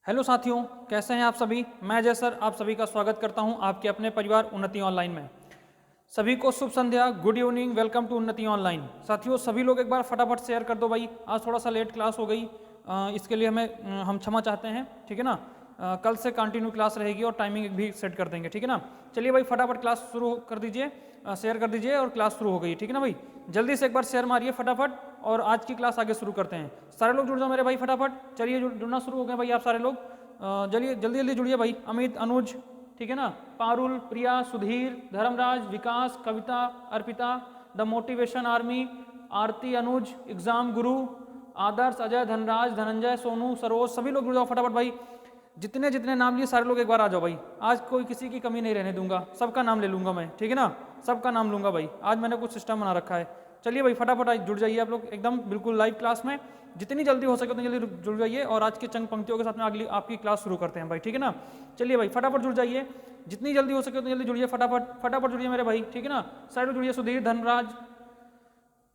Hello साथियों, कैसे हैं आप सभी। मैं अजय सर आप सभी का स्वागत करता हूं आपके अपने परिवार उन्नति ऑनलाइन में। सभी को शुभ संध्या, गुड इवनिंग, वेलकम टू उन्नति ऑनलाइन। साथियों सभी लोग एक बार फटाफट शेयर कर दो भाई। आज थोड़ा सा लेट क्लास हो गई, इसके लिए हम क्षमा चाहते हैं, ठीक है ना। कल से कंटिन्यू क्लास रहेगी और टाइमिंग भी सेट कर देंगे, ठीक है ना। चलिए भाई फटाफट क्लास शुरू कर दीजिए, शेयर कर दीजिए और क्लास शुरू हो गई, ठीक है ना भाई। जल्दी से एक बार शेयर मारिए फटाफट और आज की क्लास आगे शुरू करते हैं। सारे लोग जुड़ जाओ मेरे भाई फटाफट। चलिए जुड़ना शुरू हो गए भाई आप सारे लोग। चलिए जल्दी जल्दी जुड़िए भाई। अमित, अनुज, ठीक है ना, Parul, Priya, Sudhir, Dharmraj, Vikas, Kavita, Arpita, the motivation army, Aarti, Anuj, exam guru, Adarsh, Ajay, Dhanraj, Dhananjay, Sonu, Saroj, सभी लोग जुड़ जाओ फटाफट भाई। जितने जितने नाम लिए सारे लोग एक बार आ जाओ भाई। आज कोई किसी की कमी नहीं रहने दूंगा, सबका नाम ले लूंगा मैं, ठीक है ना। सबका नाम लूंगा भाई, आज मैंने कुछ सिस्टम बना रखा है। चलिए भाई फटाफट आज जुड़ जाइए आप लोग एकदम बिल्कुल लाइव क्लास में। जितनी जल्दी हो सके उतनी जल्दी जुड़ जाइए और आज के चंद पंक्तियों के साथ में अगली आपकी क्लास शुरू करते हैं भाई, ठीक है ना। चलिए भाई फटाफट जुड़ जाइए, जितनी जल्दी हो सके उतनी जल्दी जुड़िए फटाफट। फटाफट जुड़िए मेरे भाई, ठीक है ना। साइड में जुड़िए, सुधीर, धनराज,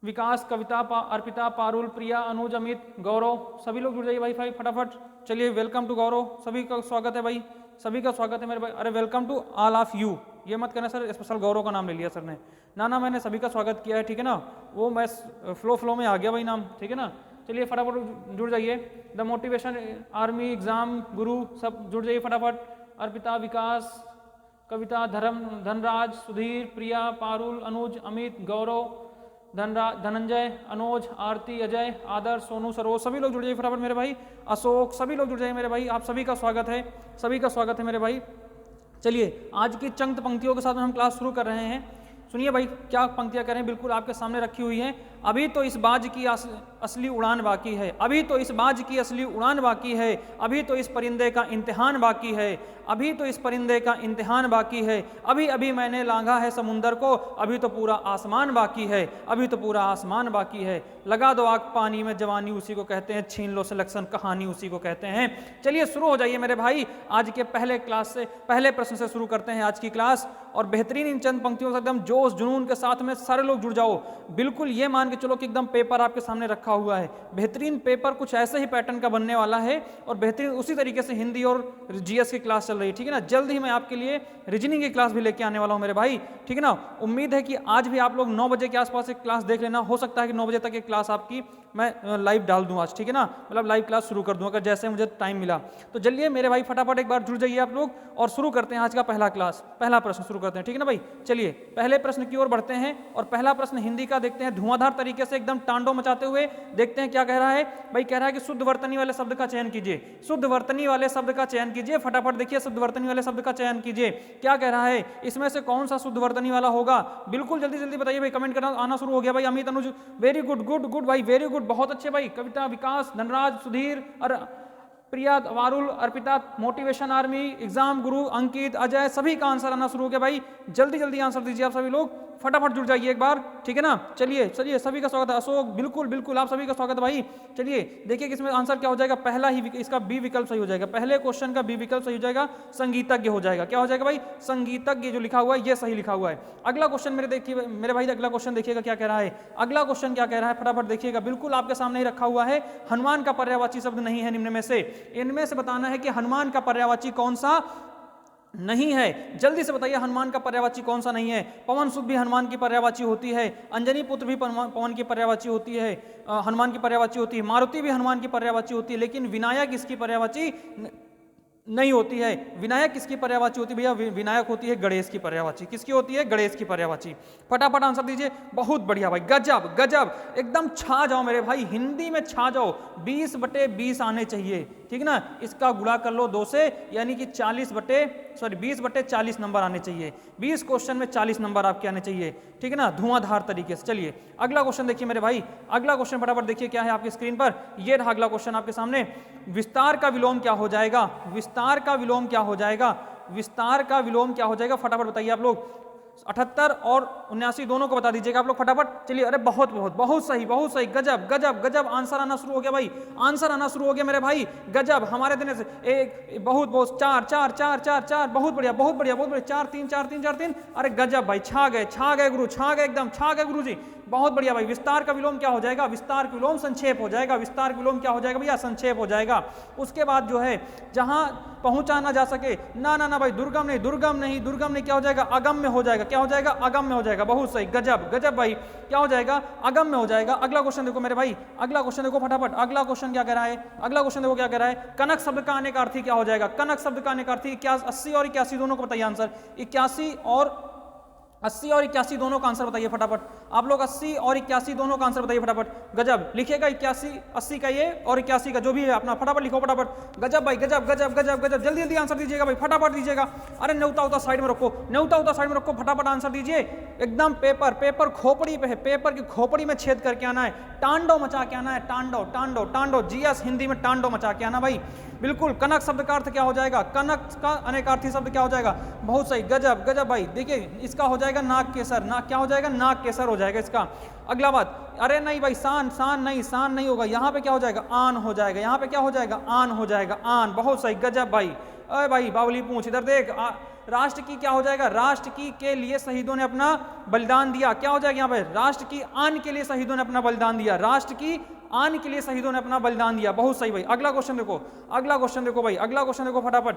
विकास, कविता, अर्पिता, पारुल, प्रिया, अनुज, अमित, गौरव, सभी लोग जुड़ जाइए भाई फटाफट। चलिए वेलकम टू गौरव, सभी का स्वागत है भाई, सभी का स्वागत है मेरे भाई। अरे welcome to all of you, ये मत कहना सर स्पेशल गौरव का नाम ले लिया सर ने। ना मैंने सभी का स्वागत किया है, ठीक है ना। वो मैं फ्लो में आ गया भाई नाम, ठीक है ना। चलिए फटाफट जुड़ जाइए। द मोटिवेशन आर्मी, एग्जाम गुरु, सब जुड़ जाइए फटाफट। अर्पिता, विकास, कविता, धनराज, सुधीर, प्रिया, पारुल, अनुज, अमित, गौरव, धनंजय, अनुज, आरती, अजय, आदर्श, सोनू, सरोज, सभी लोग जुड़ जाइए फटाफट मेरे भाई। अशोक, सभी लोग जुड़ जाइए मेरे भाई। आप सभी का स्वागत है, सभी का स्वागत है मेरे भाई। चलिए आज की चंद पंक्तियों के साथ में हम क्लास शुरू कर रहे हैं। सुनिए भाई क्या पंक्तियां करें, बिल्कुल आपके सामने रखी हुई हैं। अभी तो इस बाज की असली उड़ान बाकी है, अभी तो इस बाज की असली उड़ान बाकी है, अभी तो इस परिंदे का इम्तिहान बाकी है, अभी तो इस परिंदे का इम्तिहान बाकी है, अभी अभी मैंने लांघा है समुंदर को, अभी तो पूरा आसमान बाकी है, अभी तो पूरा आसमान बाकी है। लगा दो आग पानी में, जवानी उसी को कहते हैं, छीन लो सिलेक्शन, कहानी उसी को कहते हैं। चलिए शुरू हो जाइए मेरे भाई। आज के पहले प्रश्न से शुरू करते हैं आज की क्लास। और बेहतरीन इन चंद पंक्तियों से एकदम जोश जुनून के साथ में सारे लोग जुड़ जाओ। बिल्कुल ये मान के चलो कि एकदम पेपर आपके सामने रखा हुआ है। बेहतरीन पेपर कुछ ऐसे ही पैटर्न का बनने वाला है और बेहतरीन उसी तरीके से हिंदी और जीएस की क्लास चल रही है, ठीक है ना। जल्द ही मैं आपके लिए रीजनिंग की क्लास भी लेके आने वाला हूं मेरे भाई, ठीक है ना। उम्मीद है कि आज भी आप लोग 9 बजे के आसपास एक क्लास देख लेना। हो सकता है कि 9 बजे तक एक क्लास आपकी मैं लाइव डाल दूं आज, ठीक है ना। मतलब लाइव क्लास शुरू कर दूं अगर जैसे मुझे टाइम मिला तो। चलिए मेरे भाई फटाफट एक बार जुड़ जाइए आप लोग और शुरू करते हैं आज का पहला प्रश्न शुरू करते हैं, ठीक है ना भाई। चलिए पहले प्रश्न की ओर बढ़ते हैं और पहला प्रश्न हिंदी का देखते हैं धुआंधार तरीके से एकदम तांडव मचाते हुए। देखते हैं क्या कह रहा है भाई। कह रहा है कि शुद्ध वर्तनी वाले शब्द का चयन कीजिए, शुद्ध वर्तनी वाले शब्द का चयन कीजिए। फटाफट देखिए शुद्ध वर्तनी वाले शब्द का चयन कीजिए। क्या कह रहा है, इसमें से कौन सा शुद्ध वर्तनी वाला होगा। बिल्कुल जल्दी जल्दी बताइए भाई, कमेंट करना आना शुरू हो गया भाई। अमित, अनुज, वेरी गुड गुड गुड भाई, वेरी गुड, बहुत अच्छे भाई। कविता, विकास, धनराज, सुधीर, प्रिया, वारुल, अर्पिता, मोटिवेशन आर्मी, एग्जाम गुरु, अंकित, अजय, सभी का आंसर आना शुरू हो गया भाई। जल्दी जल्दी आंसर दीजिए आप सभी लोग, फटाफट जुड़ जाइए एक बार, ठीक है ना। चलिए सभी का स्वागत है। अशोक, बिल्कुल बिल्कुल आप सभी का स्वागत है भाई। चलिए देखिए कि इसमें आंसर क्या हो जाएगा। पहला ही इसका बी विकल्प सही हो जाएगा। पहले क्वेश्चन का बी विकल्प सही हो जाएगा, संगीतज्ञ हो जाएगा। क्या हो जाएगा भाई, संगीतज्ञ जो लिखा हुआ है ये सही लिखा हुआ है। अगला क्वेश्चन मेरे भाई अगला क्वेश्चन देखिएगा क्या कह रहा है। अगला क्वेश्चन क्या कह रहा है फटाफट देखिएगा, बिल्कुल आपके सामने ही रखा हुआ है। हनुमान का पर्यायवाची शब्द नहीं है निम्न में से, इनमें से बताना है कि हनुमान का पर्यायवाची कौन सा नहीं है। जल्दी से बताइए हनुमान का पर्यायवाची कौन सा नहीं है। पवन सुत भी हनुमान की पर्यायवाची होती है, अंजनी पुत्र भी पवन की पर्यायवाची होती है, हनुमान की पर्यायवाची होती है, मारुति भी हनुमान की पर्यायवाची होती है, लेकिन विनायक इसकी पर्यायवाची नहीं होती है। विनायक किसकी पर्यायवाची होती है भैया, विनायक होती है गणेश की पर्यायवाची। किसकी होती है, गणेश की पर्यायवाची। फटाफट आंसर दीजिए, बहुत बढ़िया भाई, गजब गजब, एकदम छा जाओ मेरे भाई, हिंदी में छा जाओ। 20/20 आने चाहिए, ठीक है ना। इसका गुणा कर लो 2 से, यानी कि 20/40 नंबर आने चाहिए। 20 क्वेश्चन में 40 नंबर आपके आने चाहिए, ठीक है ना, धुआंधार तरीके से। चलिए अगला क्वेश्चन देखिए मेरे भाई, अगला क्वेश्चन फटाफट देखिए क्या है आपकी स्क्रीन पर। ये रहा अगला क्वेश्चन आपके सामने। विस्तार का विलोम क्या हो जाएगा, विस्तार का विलोम क्या हो जाएगा, विस्तार का विलोम क्या हो जाएगा, फटाफट बताइए आप लोग। 78 और 79 दोनों को बता दीजिएगा आप लोग फटाफट। चलिए अरे बहुत बहुत बहुत सही, बहुत सही, गजब गजब गजब, आंसर आना शुरू हो गया भाई, आंसर आना शुरू हो गया मेरे भाई, गजब। हमारे देने से एक बहुत बहुत 4 4 4 4 4, बहुत बढ़िया बहुत बढ़िया बहुत बढ़िया, 4 3 4 3 4 3, अरे गजब भाई, छा गए गुरु, छा गए एकदम, छा गए गुरु जी, बहुत बढ़िया भाई। विस्तार का विलोम क्या हो जाएगा? विस्तार का विलोम संक्षेप हो जाएगा। विस्तार का विलोम क्या हो जाएगा भैया? संक्षेप हो जाएगा। उसके बाद जो है जहां पहुंचा ना जा सके, ना ना ना भाई, दुर्गम नहीं, दुर्गम नहीं, दुर्गम नहीं, क्या हो जाएगा? अगम्य हो जाएगा। क्या हो जाएगा? अगम्य हो जाएगा। बहुत सही, गजब गजब भाई। क्या हो जाएगा? अगम्य हो जाएगा। अगला क्वेश्चन देखो मेरे भाई, अगला क्वेश्चन देखो फटाफट। अगला क्वेश्चन क्या कह रहा है? अगला क्वेश्चन देखो क्या कह रहा है? कनक शब्द का आने का अर्थ क्या हो जाएगा? कनक शब्द का आने का अर्थ 80 और 81 दोनों को बताइए आंसर। 80 और 81 दोनों का आंसर बताइए फटाफट। आप लोग 80 और 81 दोनों का आंसर बताइए फटाफट। गजब लिखिएगा, 81 80 का ये और 81 का जो भी है अपना फटाफट लिखो फटाफट। गजब भाई, गजब गजब गजब गजब। जल्दी जल्दी आंसर दीजिएगा भाई, फटाफट दीजिएगा। अरे न्यूता उता साइड में रखो, न्यूता उता साइड में रखो, फटाफट आंसर दीजिए। एकदम पेपर खोपड़ी पे है, पेपर की खोपड़ी में छेद करके आना है, टांडव मचा के आना है, टांडव टांडव टांडव। जीएस हिंदी में टांडव मचा के आना भाई, बिल्कुल। कनक शब्द का अर्थ क्या हो जाएगा? कनक का अनेकार्थी शब्द क्या हो जाएगा? बहुत सही, गजब गजब भाई। देखिए इसका हो जाएगा नाक केसर। नाक क्या हो जाएगा? नाक केसर हो जाएगा इसका। अगला बात, अरे नहीं भाई, शान शान नहीं, शान नहीं होगा। यहाँ पे क्या हो जाएगा? आन हो जाएगा। यहाँ पे क्या हो जाएगा? आन हो जाएगा, आन। बहुत सही, गजब भाई। अरे भाई बावली पूछ, इधर देख। राष्ट्र की क्या हो जाएगा? राष्ट्र की के लिए शहीदों ने अपना बलिदान दिया। क्या हो जाएगा यहाँ पे? राष्ट्र की आन के लिए शहीदों ने अपना बलिदान दिया। राष्ट्र की आन के लिए शहीदों ने अपना बलिदान दिया। बहुत सही भाई। अगला क्वेश्चन देखो, अगला क्वेश्चन देखो भाई, अगला क्वेश्चन देखो फटाफट।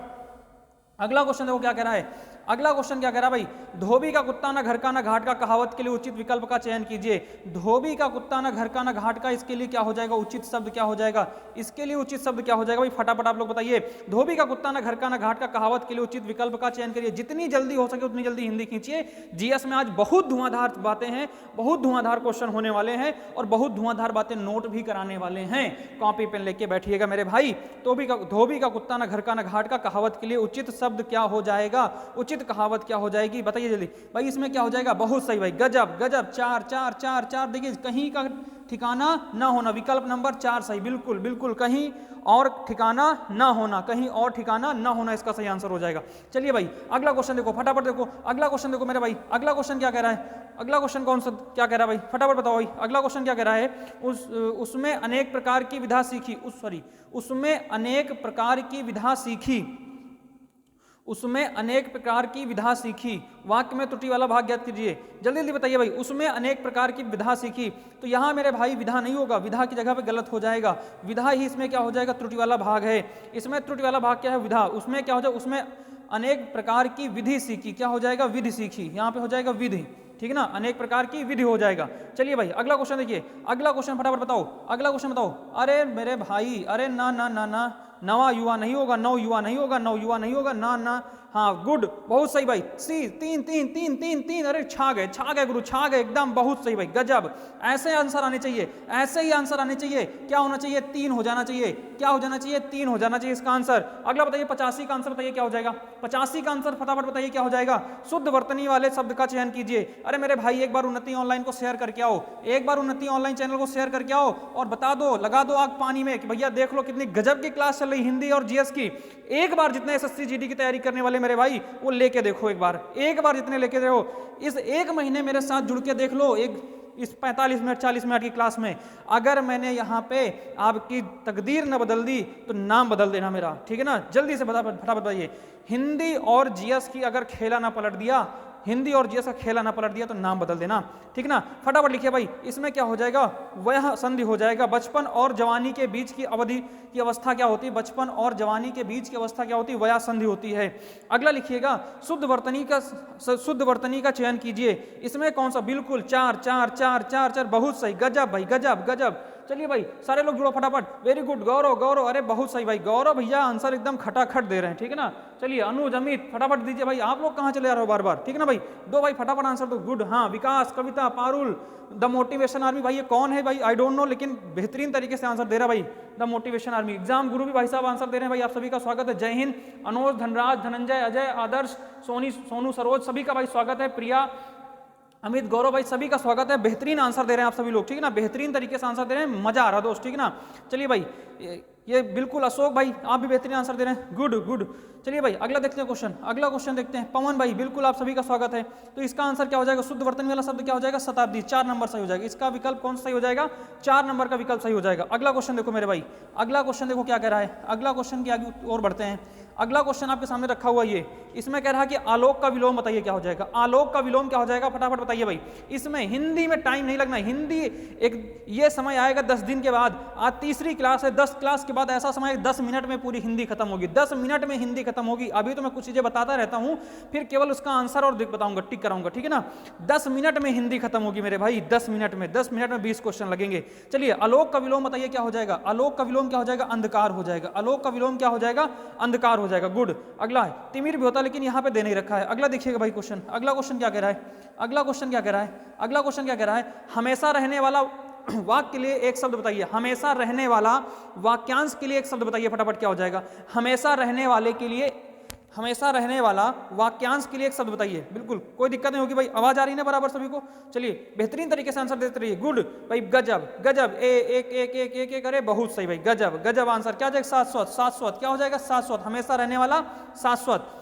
अगला क्वेश्चन देखो क्या कह रहा है? अगला क्वेश्चन क्या कह रहा है भाई? धोबी का कुत्ता ना घर का ना घाट का कहावत के लिए उचित विकल्प का चयन कीजिए। धोबी का कुत्ता ना घर का ना घाट का, इसके लिए क्या हो जाएगा? उचित शब्द क्या हो जाएगा? इसके लिए उचित शब्द क्या हो जाएगा भाई? फटाफट आप लोग बताइए। धोबी का कुत्ता ना घर का ना घाट का कहावत के लिए उचित विकल्प का चयन करिए। जितनी जल्दी हो सके उतनी जल्दी हिंदी खींचिए। जीएस में आज बहुत धुआंधार बातें हैं, बहुत धुआंधार क्वेश्चन होने वाले हैं और बहुत धुआंधार बातें नोट भी कराने वाले हैं। कॉपी पेन लेके बैठिएगा मेरे भाई। धोबी का कुत्ता ना घर का ना घाट का कहावत के लिए उचित शब्द क्या हो जाएगा? उचित कहावत क्या हो जाएगी? बताइए जल्दी भाई। इसमें क्या हो जाएगा? बहुत सही भाई, गजब गजब। 4 4 4 4। देखिए कहीं का ठिकाना ना होना, विकल्प नंबर 4 सही, बिल्कुल बिल्कुल। कहीं और ठिकाना ना होना, कहीं और ठिकाना ना होना इसका सही आंसर हो जाएगा। चलिए भाई अगला क्वेश्चन देखो फटाफट। देखो अगला क्वेश्चन देखो मेरे भाई। अगला क्वेश्चन क्या कह रहा है? अगला क्वेश्चन कौन सा क्या कह रहा है भाई? फटाफट बताओ भाई। अगला क्वेश्चन क्या कह रहा है? उसमें अनेक प्रकार की विधा सीखी। उसमें अनेक प्रकार की विधा सीखी। उसमें अनेक प्रकार की विधा सीखी। वाक्य में त्रुटि वाला भाग ज्ञात कीजिए। जल्दी जल्दी बताइए भाई। उसमें अनेक प्रकार की विधा सीखी, तो यहाँ मेरे भाई विधा नहीं होगा, विधा की जगह पे गलत हो जाएगा। विधा ही इसमें क्या हो जाएगा? त्रुटि वाला भाग है। इसमें त्रुटि वाला भाग क्या है? विधा। उसमें क्या हो जाएगा? उसमें अनेक प्रकार की विधि सीखी। क्या हो जाएगा? विधि सीखी। यहाँ पे हो जाएगा विधि, ठीक है ना? अनेक प्रकार की विधि हो जाएगा। चलिए भाई अगला क्वेश्चन देखिए। अगला क्वेश्चन फटाफट बताओ। अगला क्वेश्चन बताओ। अरे मेरे भाई, अरे ना ना ना ना, नवा युवा नहीं होगा, नव युवा नहीं होगा, नव युवा नहीं होगा, ना ना। हाँ गुड, बहुत सही भाई। सी 3 3 3 3 3। अरे छा गए गुरु, छा गए एकदम। बहुत सही भाई, गजब। ऐसे आंसर आने चाहिए, ऐसे ही आंसर आने चाहिए। क्या होना चाहिए? 3 हो जाना चाहिए। क्या हो जाना चाहिए? 3 हो जाना चाहिए इसका आंसर। अगला बताइए 85 का आंसर बताइए क्या हो जाएगा? 85 का आंसर फटाफट बताइए क्या हो जाएगा? शुद्ध वर्तनी वाले शब्द का चयन कीजिए। अरे मेरे भाई एक बार उन्नति ऑनलाइन को शेयर करके आओ, एक बार उन्नति ऑनलाइन चैनल को शेयर करके आओ और बता दो, लगा दो आग पानी में कि भैया देख लो कितनी गजब की क्लास चल रही हिंदी और जीएस की। एक बार जितने एसएससी जीडी की तैयारी करने वाले मेरे भाई वो लेके देखो, एक बार जितने लेके देखो। इस एक महीने मेरे साथ जुड़ के देख लो, इस 45 मिनट 40 मिनट की क्लास में अगर मैंने यहाँ पे आपकी तकदीर न बदल दी तो नाम बदल देना मेरा, ठीक है ना? जल्दी से फटाफट बताइए। हिंदी और जीएस की अगर खेला ना पलट दिया, हिंदी और जीएस का खेला ना पलट दिया तो नाम बदल देना, ठीक ना? फटाफट लिखिए भाई। इसमें क्या हो जाएगा? वह संधि हो जाएगा। बचपन और जवानी के बीच की अवधि की अवस्था क्या होती है? बचपन और जवानी के बीच की अवस्था क्या होती है? वया संधि होती है। अगला लिखिएगा, शुद्ध वर्तनी का चयन कीजिए। इसमें कौन सा? बिल्कुल 4 4 4 4 4। बहुत सही, गजब भाई, गजब गजब। चलिए भाई सारे लोग जुड़ो फटाफट। Very good. गौरव, अरे बहुत सही भाई। गौरव भैया आंसर एकदम खटाखट दे रहे हैं, ठीक है ना? चलिए अनुज, अमित फटाफट दीजिए भाई। आप लोग कहाँ चले जा रहे हो बार, ठीक है ना भाई? दो भाई फटाफट आंसर दो। गुड। हाँ विकास, कविता, पारुल, द मोटिवेशन आर्मी। भाई ये कौन है भाई? आई डोंट नो, लेकिन बेहतरीन तरीके से आंसर दे रहा है भाई। The motivation army. एग्जाम गुरु भी भाई साहब आंसर दे रहे हैं भाई। आप सभी का स्वागत है। जय हिंद। अनुज, धनराज, धनंजय, अजय, आदर्श, सोनू, सरोज, सभी का भाई स्वागत है। प्रिया, अमित, गौरव भाई सभी का स्वागत है। बेहतरीन आंसर दे रहे हैं आप सभी लोग, ठीक है ना? बेहतरीन तरीके से आंसर दे रहे हैं, मजा आ रहा है दोस्त, ठीक है ना? चलिए भाई ये बिल्कुल। अशोक भाई आप भी बेहतरीन आंसर दे रहे हैं, गुड। चलिए भाई अगला देखते हैं क्वेश्चन। अगला क्वेश्चन देखते हैं। पवन भाई बिल्कुल आप सभी का स्वागत है। तो इसका आंसर क्या हो जाएगा? शुद्ध वर्तनी वाला शब्द क्या हो जाएगा? शताब्दी। 4 नंबर सही हो जाएगा। इसका विकल्प कौन सा सही हो जाएगा? 4 नंबर का विकल्प सही हो जाएगा। अगला क्वेश्चन देखो मेरे भाई। अगला क्वेश्चन देखो क्या कह रहा है। अगला क्वेश्चन के आगे और बढ़ते हैं। अगला क्वेश्चन आपके सामने रखा हुआ ये, इसमें कह रहा है कि आलोक का विलोम बताइए क्या हो जाएगा। आलोक का विलोम क्या हो जाएगा, फटाफट बताइए भाई। इसमें हिंदी में टाइम नहीं लगना, हिंदी एक ये समय आएगा 10 दिन के बाद। आज तीसरी क्लास है, 10 क्लास के बाद ऐसा समय 10 मिनट में पूरी हिंदी खत्म होगी, 10 मिनट में हिंदी खत्म होगी। अभी तो मैं कुछ चीजें बताता रहता हूं, फिर केवल उसका आंसर और बताऊंगा, टिक कराऊंगा, ठीक है ना। 10 मिनट में हिंदी खत्म होगी मेरे भाई, 10 मिनट में, 10 मिनट में 20 क्वेश्चन लगेंगे। चलिए, आलोक का विलोम बताइए क्या हो जाएगा। आलोक का विलोम क्या हो जाएगा, अंधकार हो जाएगा। आलोक का विलोम क्या हो जाएगा, अंधकार हो जाएगा। गुड। अगला है, तिमिर भी होता लेकिन यहां पे दे नहीं रखा है। अगला देखिएगा भाई क्वेश्चन, अगला क्वेश्चन क्या कह रहा है, अगला क्वेश्चन क्या कह रहा है, अगला क्वेश्चन क्या कह रहा है, हमेशा रहने वाला वाक्य के लिए एक शब्द बताइए। हमेशा रहने वाला वाक्यांश के लिए एक शब्द बताइए, फटाफट क्या हो जाएगा। हमेशा रहने वाले के लिए, हमेशा रहने वाला वाक्यांश के लिए एक शब्द बताइए। बिल्कुल कोई दिक्कत नहीं होगी भाई, आवाज आ रही है ना बराबर सभी को। चलिए, बेहतरीन तरीके से आंसर देते रहिए। गुड भाई, गजब गजब, एक एक एक एक एक अरे बहुत सही भाई, गजब गजब आंसर। क्या हो जाएगा, शाश्वत, शाश्वत क्या हो जाएगा, शाश्वत। हमेशा रहने वाला शाश्वत,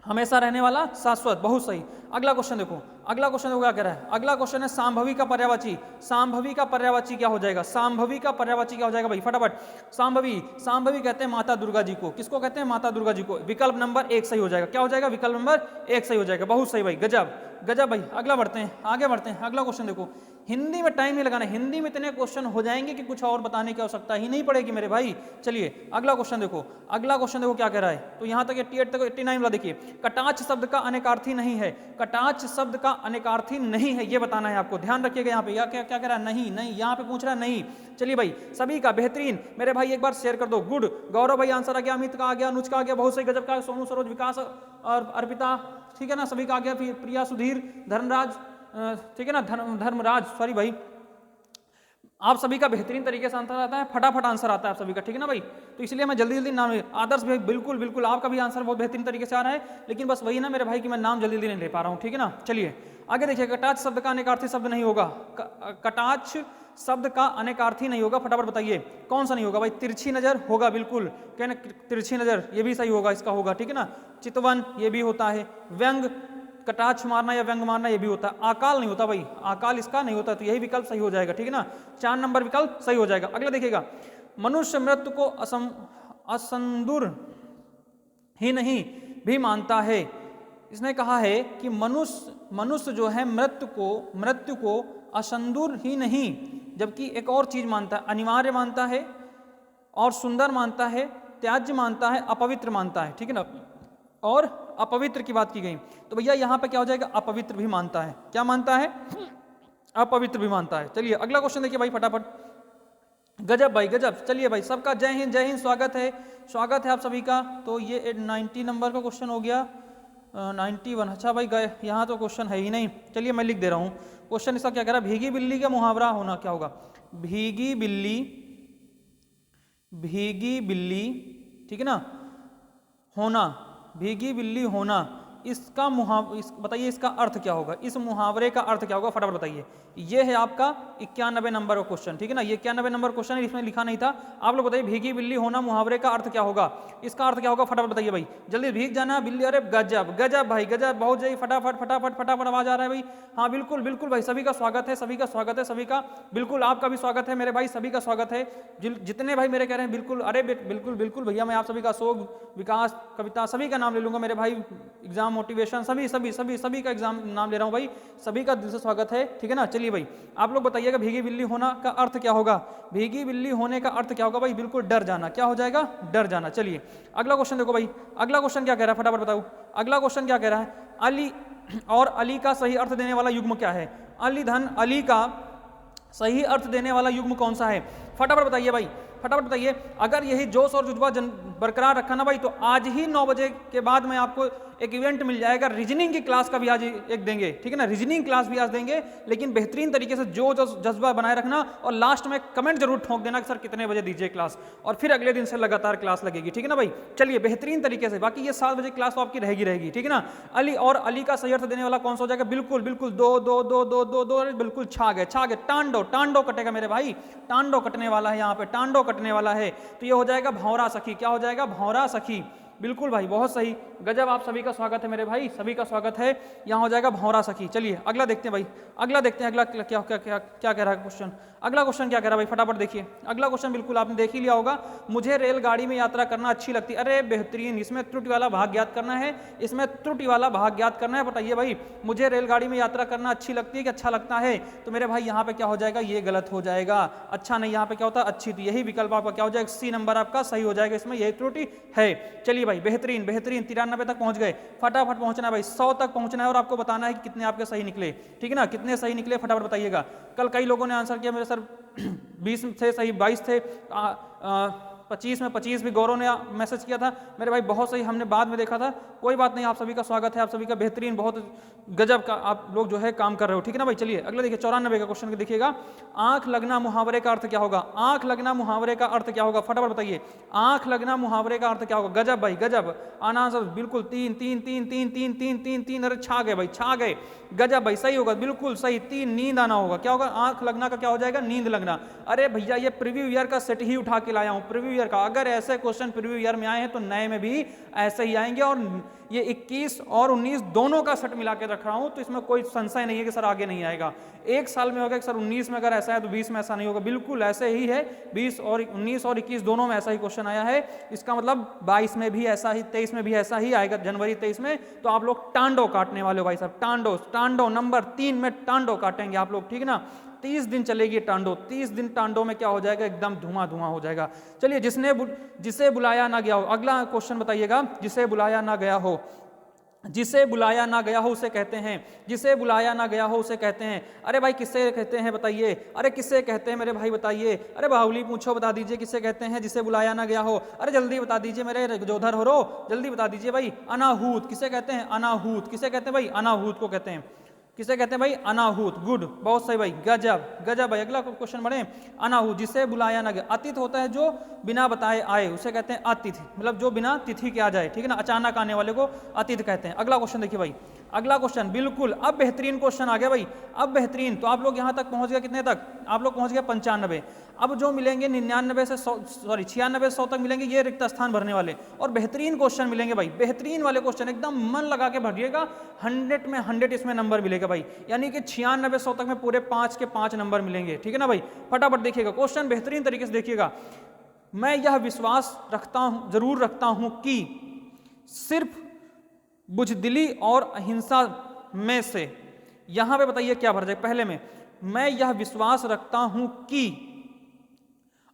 हमेशा रहने वाला शाश्वत, बहुत सही। अगला क्वेश्चन देखो, अगला क्वेश्चन देखो क्या कह रहा है। अगला क्वेश्चन है सांभवी का पर्यायवाची। सांभवी का पर्यायवाची क्या हो जाएगा, सांभवी का पर्यायवाची क्या हो जाएगा भाई, फटाफट। सांभवी, सांभवी कहते हैं माता दुर्गा जी को। किसको कहते हैं, माता दुर्गा जी को। विकल्प नंबर 1 सही हो जाएगा। क्या हो जाएगा, विकल्प नंबर 1 सही हो जाएगा, बहुत सही भाई, गजब गजब भाई। अगला बढ़ते हैं, आगे बढ़ते हैं। अगला क्वेश्चन देखो, हिंदी में टाइम नहीं लगाना, हिंदी में इतने क्वेश्चन हो जाएंगे कि कुछ और बताने की आवश्यकता ही नहीं पड़ेगी मेरे भाई। चलिए, अगला क्वेश्चन देखो, अगला क्वेश्चन देखो क्या कह रहा है। तो यहां तक 88 तक 89 वाला देखिए, कटाक्ष शब्द का अनेकार्थी नहीं है। कटाक्ष शब्द का अनेकार्थी नहीं है, ये बताना है आपको, ध्यान रखिएगा। यहाँ पे या क्या क्या कह रहा है, नहीं नहीं, यहाँ पे पूछ रहा है नहीं। चलिए भाई, सभी का बेहतरीन मेरे भाई, एक बार शेयर कर दो। गुड, गौरव भाई आंसर आ गया, अमित का आ गया, अनुज का आ गया, बहुत सही, गजब का। सोनू, सरोज, विकास और अर्पिता, ठीक है ना, सभी का आ गया। फिर प्रिया, सुधीर, धर्मराज, ठीक है ना, धर्मराज, सॉरी भाई, आप सभी का बेहतरीन तरीके से आंसर आता है, फटाफट आंसर आता है आप सभी का, ठीक है ना भाई। तो इसलिए मैं जल्दी जल्दी नाम, आदर्श भाई बिल्कुल बिल्कुल आपका भी आंसर बहुत बेहतरीन तरीके से आ रहा है, लेकिन बस वही ना मेरे भाई कि मैं नाम जल्दी जल्दी नहीं ले पा रहा हूँ, ठीक है ना। चलिए आगे देखिए, कटाक्ष शब्द का अनेकार्थी शब्द नहीं होगा। कटाक्ष शब्द का अनेकार्थी नहीं होगा, फटाफट बताइए कौन सा नहीं होगा भाई। तिरछी नजर होगा, बिल्कुल कहना, तिरछी नजर ये भी सही होगा, इसका होगा, ठीक है ना। चितवन ये भी होता है। व्यंग, कटाक्ष मारना या व्यंग मारना ये भी होता है। आकाल नहीं होता भाई, आकाल इसका नहीं होता, तो यही विकल्प सही हो जाएगा, ठीक है ना। 4 नंबर विकल्प सही हो जाएगा। अगला देखिएगा, मनुष्य मृत्यु को असंदूर ही नहीं भी मानता है। इसने कहा है कि मनुष्य जो है मृत्यु को असंदूर ही नहीं, जबकि एक और चीज मानता है, अनिवार्य मानता है और सुंदर मानता है, त्याज्य मानता है, अपवित्र मानता है, ठीक है ना। और अपवित्र की बात की गई, तो भैया यहाँ पे क्या हो जाएगा, अपवित्र भी मानता है। क्या मानता है, अपवित्र भी मानता है। चलिए अगला क्वेश्चन देखिए भाई फटाफट। गजब भाई गजब। चलिए भाई, सबका जय हिंद जय हिंद, स्वागत है, स्वागत है आप सभी का। तो ये 90 नंबर का क्वेश्चन हो गया, 91। अच्छा भाई गए, यहाँ तो क्वेश्चन है ही नहीं। चलिए मैं लिख दे रहा हूँ क्वेश्चन इसका क्या कह रहा है। भीगी बिल्ली का मुहावरा होना क्या होगा, भीगी बिल्ली, ठीक है ना, होना, भीगी बिल्ली होना, इसका बताइए इसका अर्थ क्या होगा, इस मुहावरे का अर्थ क्या होगा, फटाफट बताइए। ये है आपका 91 नंबर का क्वेश्चन, ठीक है ना। ये 91 नंबर क्वेश्चन है, इसमें लिखा नहीं था। आप लोग बताइए भीगी बिल्ली होना मुहावरे का अर्थ क्या होगा, इसका अर्थ क्या होगा, फटाफट बताइए भाई, जल्दी। भीग जाना बिल्ली, अरे गजब गजब भाई गजब, बहुत जल्दी, फटाफट फटाफट फटाफट आवाज आ रहा है भाई। हाँ बिल्कुल बिल्कुल भाई, सभी का स्वागत है, सभी का स्वागत है, सभी का बिल्कुल, आपका भी स्वागत है मेरे भाई, सभी का स्वागत है। जितने भाई मेरे कह रहे हैं बिल्कुल, अरे बिल्कुल बिल्कुल भैया, मैं आप सभी का, अशोक, विकास, कविता, सभी का नाम ले लूंगा मेरे भाई। एग्जाम मोटिवेशन, सभी का एग्जाम नाम ले रहा हूँ भाई, सभी का दिल से स्वागत है, ठीक है ना। चलिए भाई, आप लोग बताइएगा भीगी बिल्ली होना का अर्थ क्या होगा। भीगी बिल्ली होने का अर्थ क्या होगा भाई, बिल्कुल डर जाना। क्या हो जाएगा, डर जाना। चलिए अगला क्वेश्चन देखो भाई, अगला क्वेश्चन क्या कह रहा है, फटाफट बताओ। अगला क्वेश्चन क्या कह रहा है, अली और अली का सही अर्थ देने वाला युग्म क्या है। अली धन अली का सही अर्थ देने वाला युग्म कौन सा है, फटाफट बताइए भाई, फटाफट बताइए। अगर यही जोश और जुज्बा बरकरार रखा ना भाई, तो आज ही 9 बजे के बाद में आपको एक इवेंट मिल जाएगा, रीजनिंग की क्लास का भी आज एक देंगे, ठीक है ना, रीजनिंग क्लास भी आज देंगे, लेकिन बेहतरीन तरीके से जो जज्बा बनाए रखना, और लास्ट में कमेंट जरूर ठोक देना कि सर कितने बजे दीजिए क्लास, और फिर अगले दिन से लगातार क्लास लगेगी, ठीक है ना भाई। चलिए बेहतरीन तरीके से, बाकी ये 7 बजे क्लास तो आपकी रहेगी, ठीक है ना। अली और अली का सही अर्थ देने वाला कौन सा हो जाएगा, बिल्कुल बिल्कुल 2 2 2 2 2 2, बिल्कुल छा गए। टांडो कटेगा मेरे भाई, टांडो कटने वाला है, यहाँ पे टांडो कटने वाला है, तो ये हो जाएगा भौरा सखी। क्या हो जाएगा, भौरा सखी। बिल्कुल भाई, बहुत सही, गजब। आप सभी का स्वागत है मेरे भाई, सभी का स्वागत है। यहाँ हो जाएगा भौरा सखी। चलिए अगला देखते हैं भाई, अगला देखते हैं, अगला क्या क्या क्या क्या कह रहा है क्वेश्चन। अगला क्वेश्चन क्या कह रहा है भाई, फटाफट देखिए। अगला क्वेश्चन बिल्कुल आपने देख ही लिया होगा, मुझे रेलगाड़ी में यात्रा करना अच्छी लगती है। अरे बेहतरीन, इसमें त्रुटि वाला भाग ज्ञात करना है, इसमें त्रुटि वाला भाग ज्ञात करना है। बताइए भाई, मुझे रेलगाड़ी में यात्रा करना अच्छी लगती है कि अच्छा लगता है? तो मेरे भाई यहाँ पे क्या हो जाएगा, ये गलत हो जाएगा, अच्छा नहीं, यहाँ पे क्या होता है अच्छी। तो यही विकल्प आपका क्या हो जाएगा, सी नंबर आपका सही हो जाएगा, इसमें यही त्रुटि है। चलिए भाई, बेहतरीन बेहतरीन, 93 तक पहुंच गए। फटाफट पहुंचना है भाई, 100 तक पहुंचना है और आपको बताना है कि कितने आपके सही निकले, ठीक है ना, कितने सही निकले फटाफट बताइएगा। कल कई लोगों ने आंसर किया मेरे सर 20 थे सही, 22 थे, 25 में 25 भी गौरव ने मैसेज किया था मेरे भाई, बहुत सही, हमने बाद में देखा था। कोई बात नहीं, आप सभी का स्वागत है, आप सभी का बेहतरीन, बहुत गजब का आप लोग जो है काम कर रहे हो, ठीक है ना भाई। चलिए अगला देखिए, 94 का क्वेश्चन देखिएगा। आंख लगना मुहावरे का अर्थ क्या होगा? आंख लगना मुहावरे का अर्थ क्या होगा, फटाफट बताइए। आंख लगना मुहावरे का अर्थ क्या होगा? गजब भाई गजब, आंसर बिल्कुल 3 3 3 3 3 3 3 3, अरे छा गए भाई, छा गए, गजब भाई, सही होगा, बिल्कुल सही। 3 नींद आना होगा, क्या होगा? आंख लगना का क्या हो जाएगा? नींद लगना। अरे भैया, ये प्रीव्यू ईयर का सेट ही उठा के लाया हूं, प्रीव्यू ईयर का। अगर ऐसे क्वेश्चन प्रीव्यू ईयर में आए हैं तो नए में भी ऐसे ही आएंगे, और ये 21 और 19 दोनों का सेट मिला के रख रहा हूं, तो इसमें कोई संशय नहीं है कि सर आगे नहीं आएगा। एक साल में होगा कि सर 19 में अगर ऐसा है तो 20 में ऐसा नहीं होगा, बिल्कुल ऐसे ही है। 20 और 19 और 21 दोनों में ऐसा ही क्वेश्चन आया है, इसका मतलब 22 में भी ऐसा ही, 23 में भी ऐसा ही आएगा, जनवरी 23 में। तो आप लोग टांडो काटने वाले हो भाई साहब, टांडो, टांडो नंबर 3 में टांडो काटेंगे आप लोग, ठीक है ना। 30 दिन चलेगी टांडो, 30 दिन टांडो में क्या हो जाएगा, एकदम धुआं धुआं हो जाएगा। चलिए, जिसे बुलाया ना गया हो, अगला क्वेश्चन बताइएगा। जिसे बुलाया ना गया हो, जिसे बुलाया ना गया हो उसे कहते हैं, जिसे बुलाया ना गया हो उसे कहते हैं। अरे भाई, किससे कहते हैं बताइए, अरे किससे कहते हैं मेरे भाई बताइए। अरे बाहुली पूछो, बता दीजिए किससे कहते हैं जिसे बुलाया ना गया हो। अरे जल्दी बता दीजिए मेरे जोधर हो रो, जल्दी बता दीजिए भाई। अनाहूत किसे कहते हैं? अनाहूत किसे कहते हैं भाई? अनाहूत को कहते हैं। किसे कहते हैं भाई? अनाहूत। गुड, बहुत सही भाई, गजब गजब भाई। अगला क्वेश्चन बढ़े। अनाहूत, जिसे बुलाया ना गया। अतिथि होता है जो बिना बताए आए, उसे कहते हैं अतिथि, मतलब जो बिना तिथि के आ जाए, ठीक है ना, अचानक आने वाले को अतिथि कहते हैं। अगला क्वेश्चन देखिए भाई, अगला क्वेश्चन बिल्कुल अब बेहतरीन क्वेश्चन आ गया भाई, अब बेहतरीन। तो आप लोग यहां तक पहुंच गए, कितने तक आप लोग पहुंच गए? 95। अब जो मिलेंगे 99 से 100, सॉरी 96 से 100 तक मिलेंगे, ये रिक्त स्थान भरने वाले, और बेहतरीन क्वेश्चन मिलेंगे भाई, बेहतरीन वाले क्वेश्चन, एकदम मन लगा के भरिएगा। 100 में 100 इसमें नंबर मिलेगा भाई, यानी कि 96 100 तक में पूरे 5 के 5 नंबर मिलेंगे, ठीक है ना भाई। फटाफट देखिएगा क्वेश्चन, बेहतरीन तरीके से देखिएगा। मैं यह विश्वास रखता हूं, जरूर रखता हूं कि सिर्फ बुजदिली और अहिंसा में से, यहां पे बताइए क्या भर जाए। पहले में मैं यह विश्वास रखता हूं कि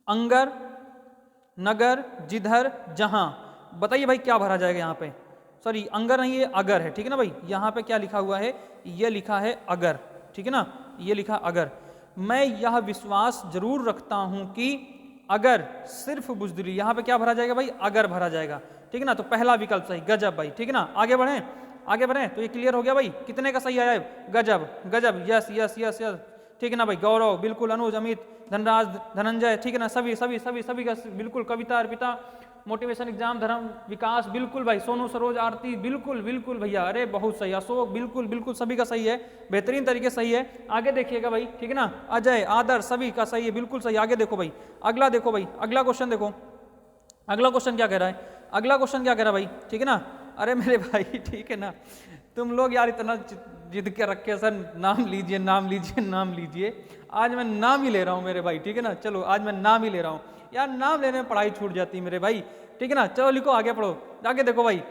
अंगर, नगर, जिधर, जहां, बताइए भाई क्या भरा जाएगा यहां पे। सॉरी, अंगर नहीं, ये अगर है, ठीक है ना भाई। यहां पे क्या लिखा हुआ है? ये लिखा है अगर, ठीक है ना, ये लिखा अगर। मैं यह विश्वास जरूर रखता हूं कि अगर सिर्फ बुजदिली, यहां पे क्या भरा जाएगा भाई? अगर भरा जाएगा, ठीक है ना। तो पहला विकल्प सही, गजब भाई, ठीक है ना। आगे बढ़े, आगे बढ़े, तो ये क्लियर हो गया भाई, कितने का सही आया है? गजब गजब, यस यस यस यस, ठीक है ना भाई। गौरव बिल्कुल, अनुज, अमित, धनराज, धनंजय, ठीक है ना, सभी सभी सभी सभी का बिल्कुल। कविता, अर्पिता, मोटिवेशन एग्जाम, धर्म विकास, बिल्कुल भाई। सोनू, सरोज, आरती, बिल्कुल बिल्कुल भैया, अरे बहुत सही। अशोक, बिल्कुल बिल्कुल, सभी का सही है, बेहतरीन तरीके से सही है। आगे देखिएगा भाई, ठीक है ना। अजय, आदर, सभी का सही है, बिल्कुल सही। आगे देखो भाई, अगला देखो भाई, अगला क्वेश्चन देखो, अगला क्वेश्चन क्या कह रहा है, अगला क्वेश्चन क्या कह रहा है भाई, ठीक है ना। अरे मेरे भाई, ठीक है ना, तुम लोग यार इतना जिद के रखे सर, नाम लीजिए नाम लीजिए नाम लीजिए। आज मैं नाम ही ले रहा हूँ मेरे भाई, ठीक है ना। चलो आज मैं नाम ही ले रहा हूँ यार, नाम लेने में पढ़ाई छूट जाती है मेरे भाई, ठीक है ना। चलो लिखो, आगे पढ़ो, आगे देखो भाई।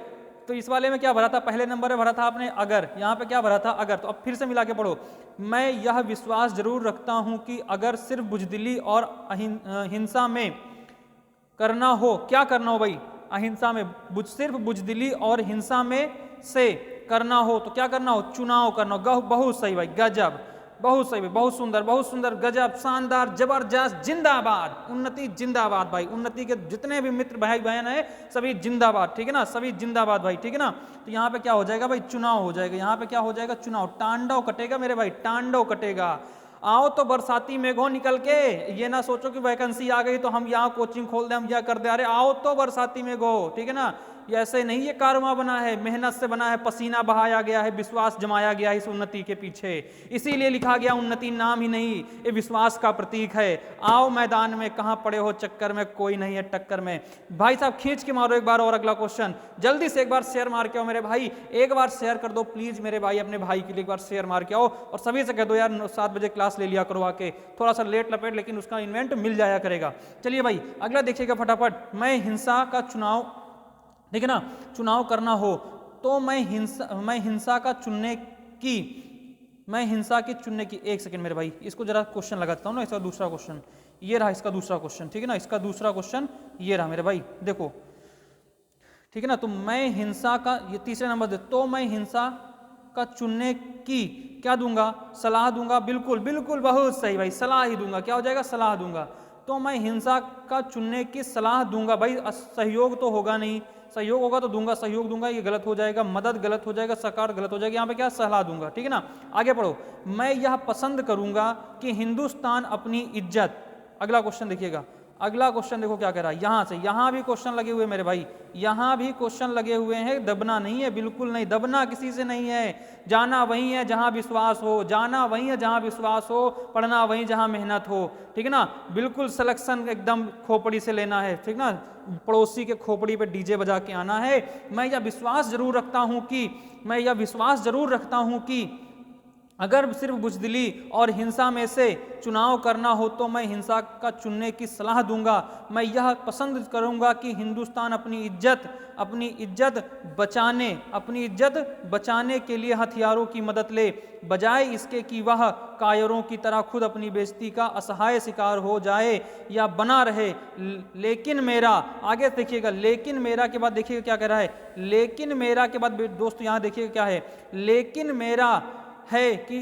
तो इस वाले में क्या भरा था? पहले नंबर में भरा था आपने अगर, यहाँ पे क्या भरा था? अगर। तो अब फिर से मिला के पढ़ो। मैं यह विश्वास जरूर रखता हूँ कि अगर सिर्फ बुजदिली और हिंसा में करना हो, क्या करना हो भाई? अहिंसा में, सिर्फ बुजदिली और हिंसा में से करना हो तो क्या करना हो? चुनाव करना हो। बहुत सही भाई, गजब, बहुत सही भाई, बहुत सुंदर, बहुत सुंदर, गजब, शानदार, जबरदस्त, जिंदाबाद। उन्नति जिंदाबाद भाई, उन्नति के जितने भी मित्र भाई बहन है सभी जिंदाबाद, ठीक है ना, सभी जिंदाबाद भाई, ठीक है ना। तो यहाँ पे क्या हो जाएगा भाई? चुनाव हो जाएगा, यहाँ पे क्या हो जाएगा? चुनाव। टांडव कटेगा मेरे भाई, टांडव कटेगा। आओ तो बरसाती मेघों निकल के, ये ना सोचो कि वैकेंसी आ गई तो हम यहाँ कोचिंग खोल दें, हम यह कर दे। अरे आओ तो बरसाती मेघों, ठीक है ना, ये ऐसे नहीं ये कारवां बना है, मेहनत से बना है, पसीना बहाया गया है, विश्वास जमाया गया है इस उन्नति के पीछे, इसीलिए लिखा गया उन्नति नाम ही नहीं, ये विश्वास का प्रतीक है। आओ मैदान में, कहाँ पड़े हो चक्कर में, कोई नहीं है टक्कर में। भाई साहब खींच के मारो एक बार और अगला क्वेश्चन, जल्दी से एक बार शेयर मार के आओ मेरे भाई, एक बार शेयर कर दो प्लीज मेरे भाई, अपने भाई के लिए एक बार शेयर मार के आओ और सभी से कह दो यार 7 बजे क्लास ले लिया करो आके, थोड़ा सा लेट लपेट लेकिन उसका इन्वेंट मिल जाया करेगा। चलिए भाई अगला देखिएगा फटाफट, मैं हिंसा का चुनाव, ठीक है ना, चुनाव करना हो तो मैं हिंसा का चुनने की, मैं हिंसा की चुनने की, एक सेकंड मेरे भाई इसको जरा क्वेश्चन लगाता हूँ ना, इसका दूसरा क्वेश्चन ये रहा, इसका दूसरा क्वेश्चन, ठीक है ना, इसका दूसरा क्वेश्चन ये रहा मेरे भाई, देखो ठीक है ना। तो मैं हिंसा का, ये तीसरे नंबर दे, तो मैं हिंसा का चुनने की क्या दूंगा, सलाह दूंगा, बिल्कुल बिल्कुल बहुत सही भाई, सलाह ही दूंगा, क्या हो जाएगा, सलाह दूंगा। तो मैं हिंसा का चुनने की सलाह दूंगा, भाई सहयोग तो होगा नहीं, सहयोग होगा तो दूंगा, सहयोग दूंगा ये गलत हो जाएगा, मदद गलत हो जाएगा, सहकार गलत हो जाएगा, यहाँ पे क्या सलाह दूंगा, ठीक है ना। आगे पढ़ो, मैं यह पसंद करूंगा कि हिंदुस्तान अपनी इज्जत, अगला क्वेश्चन देखिएगा, अगला क्वेश्चन देखो क्या कह रहा है, यहां से, यहां भी क्वेश्चन लगे हुए मेरे भाई, यहां भी क्वेश्चन लगे हुए हैं, दबना नहीं है, बिल्कुल नहीं, दबना किसी से नहीं है, जाना वहीं है जहां विश्वास हो, जाना वहीं है जहां विश्वास हो, पढ़ना वहीं जहां मेहनत हो, ठीक है ना। बिल्कुल सिलेक्शन एकदम खोपड़ी से लेना है, ठीक ना, पड़ोसी के खोपड़ी पे डीजे बजा के आना है। मैं यह विश्वास जरूर रखता हूं कि, मैं यह विश्वास जरूर रखता हूं कि अगर सिर्फ बुजदिली और हिंसा में से चुनाव करना हो तो मैं हिंसा का चुनने की सलाह दूंगा। मैं यह पसंद करूंगा कि हिंदुस्तान अपनी इज्जत बचाने के लिए हथियारों की मदद ले, बजाय इसके कि वह कायरों की तरह खुद अपनी बेइज्जती का असहाय शिकार हो जाए या बना रहे। लेकिन मेरा, आगे देखिएगा, लेकिन मेरा के बाद देखिएगा क्या कह रहा है, लेकिन मेरा के बाद दोस्त यहाँ देखिएगा क्या है, लेकिन मेरा है कि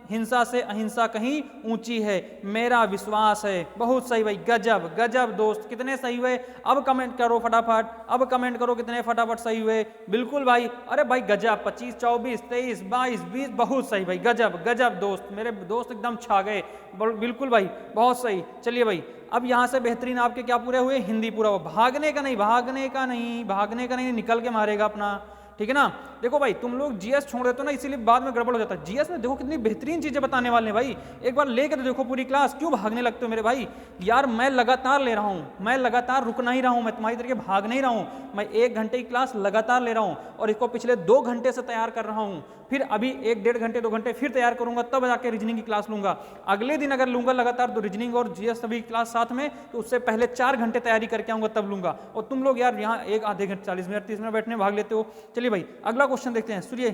हिंसा से अहिंसा कहीं ऊंची है, मेरा विश्वास है। बहुत सही भाई, गजब गजब दोस्त, कितने सही हुए, अब कमेंट करो फटाफट, अब कमेंट करो कितने फटाफट सही हुए, बिल्कुल भाई, अरे भाई गजब, 25 24 23 22 20, बहुत सही भाई, गजब गजब दोस्त, मेरे दोस्त एकदम छा गए, बिल्कुल भाई बहुत सही। चलिए भाई अब यहाँ से बेहतरीन आपके क्या पूरे हुए, हिंदी पूरा हुआ, भागने का नहीं, भागने का नहीं, भागने का नहीं, निकल के मारेगा अपना, ठीक है ना। देखो भाई तुम लोग जीएस छोड़ देते हो ना, इसीलिए बाद में गड़बड़ हो जाता है। जीएस में देखो कितनी बेहतरीन चीजें बताने वाले हैं भाई, एक बार लेकर तो देखो पूरी क्लास, क्यों भागने लगते हो मेरे भाई। यार मैं लगातार ले रहा हूँ, मैं लगातार रुक नहीं रहा हूँ, मैं तुम्हारी तरीके भाग नहीं रहा हूँ, मैं 1 घंटे की क्लास लगातार ले रहा हूँ और इसको पिछले 2 घंटे से तैयार कर रहा हूँ, फिर अभी 1 डेढ़ घंटे 2 घंटे फिर तैयार करूंगा, तब जाके रीजनिंग की क्लास लूंगा। अगले दिन अगर लूंगा लगातार तो रीजनिंग और जीएस सभी क्लास साथ में, तो उससे पहले 4 घंटे तैयारी करके आऊंगा तब लूंगा। और तुम लोग यार यहाँ 1 आधे घंटे 40 मिनट 30 मिनट बैठने भाग लेते हो। चलिए भाई अगला क्वेश्चन देखते हैं, सुनिए।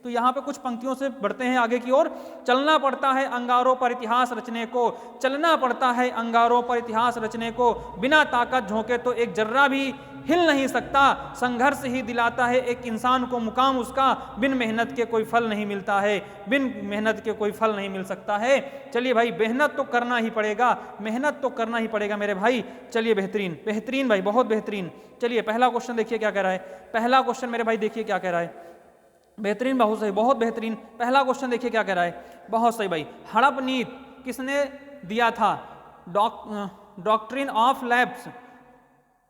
तो यहाँ पे कुछ पंक्तियों से बढ़ते हैं आगे की ओर। चलना पड़ता है अंगारों पर इतिहास रचने को, चलना पड़ता है अंगारों पर इतिहास रचने को, बिना ताकत झोंके तो एक जर्रा भी हिल नहीं सकता, संघर्ष ही दिलाता है एक इंसान को मुकाम उसका, बिन मेहनत के कोई फल नहीं मिलता है, बिन मेहनत के कोई फल नहीं मिल सकता है। चलिए भाई मेहनत तो करना ही पड़ेगा, मेहनत तो करना ही पड़ेगा मेरे भाई। चलिए बेहतरीन बेहतरीन भाई, बहुत बेहतरीन। चलिए पहला क्वेश्चन देखिए क्या कह रहा है, पहला क्वेश्चन मेरे भाई देखिए क्या कह रहा है, बेहतरीन, बहुत सही, बहुत बेहतरीन। पहला क्वेश्चन देखिए क्या कह रहा है, बहुत सही भाई। हड़प नीति किसने दिया था, doctrine of lapse,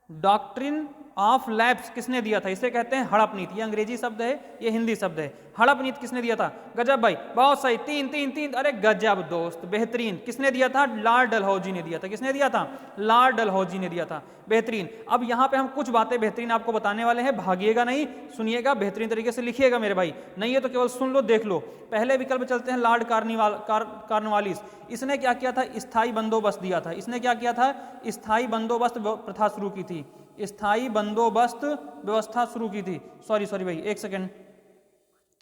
doctrine of lapse किसने दिया था, इसे कहते हैं हड़प नीति। ये अंग्रेजी शब्द है, ये हिंदी शब्द है। हड़प नीति किसने दिया था, गजब भाई, बहुत सही, 3 3 3, अरे गजब दोस्त, बेहतरीन। किसने दिया था, लॉर्ड डलहौजी ने दिया था। किसने दिया था, लॉर्ड डलहौजी ने दिया था, बेहतरीन। अब यहाँ पे हम कुछ बातें बेहतरीन आपको बताने वाले हैं, भागिएगा नहीं, सुनिएगा, बेहतरीन तरीके से लिखिएगा मेरे भाई, नहीं है तो केवल सुन लो देख लो। पहले विकल्प चलते हैं, लॉर्ड कार्नवालिस। इसने क्या किया था, स्थायी बंदोबस्त दिया था। इसने क्या किया था, स्थायी बंदोबस्त प्रथा शुरू की थी, स्थायी बंदोबस्त व्यवस्था शुरू की थी। सॉरी भाई एक सेकेंड,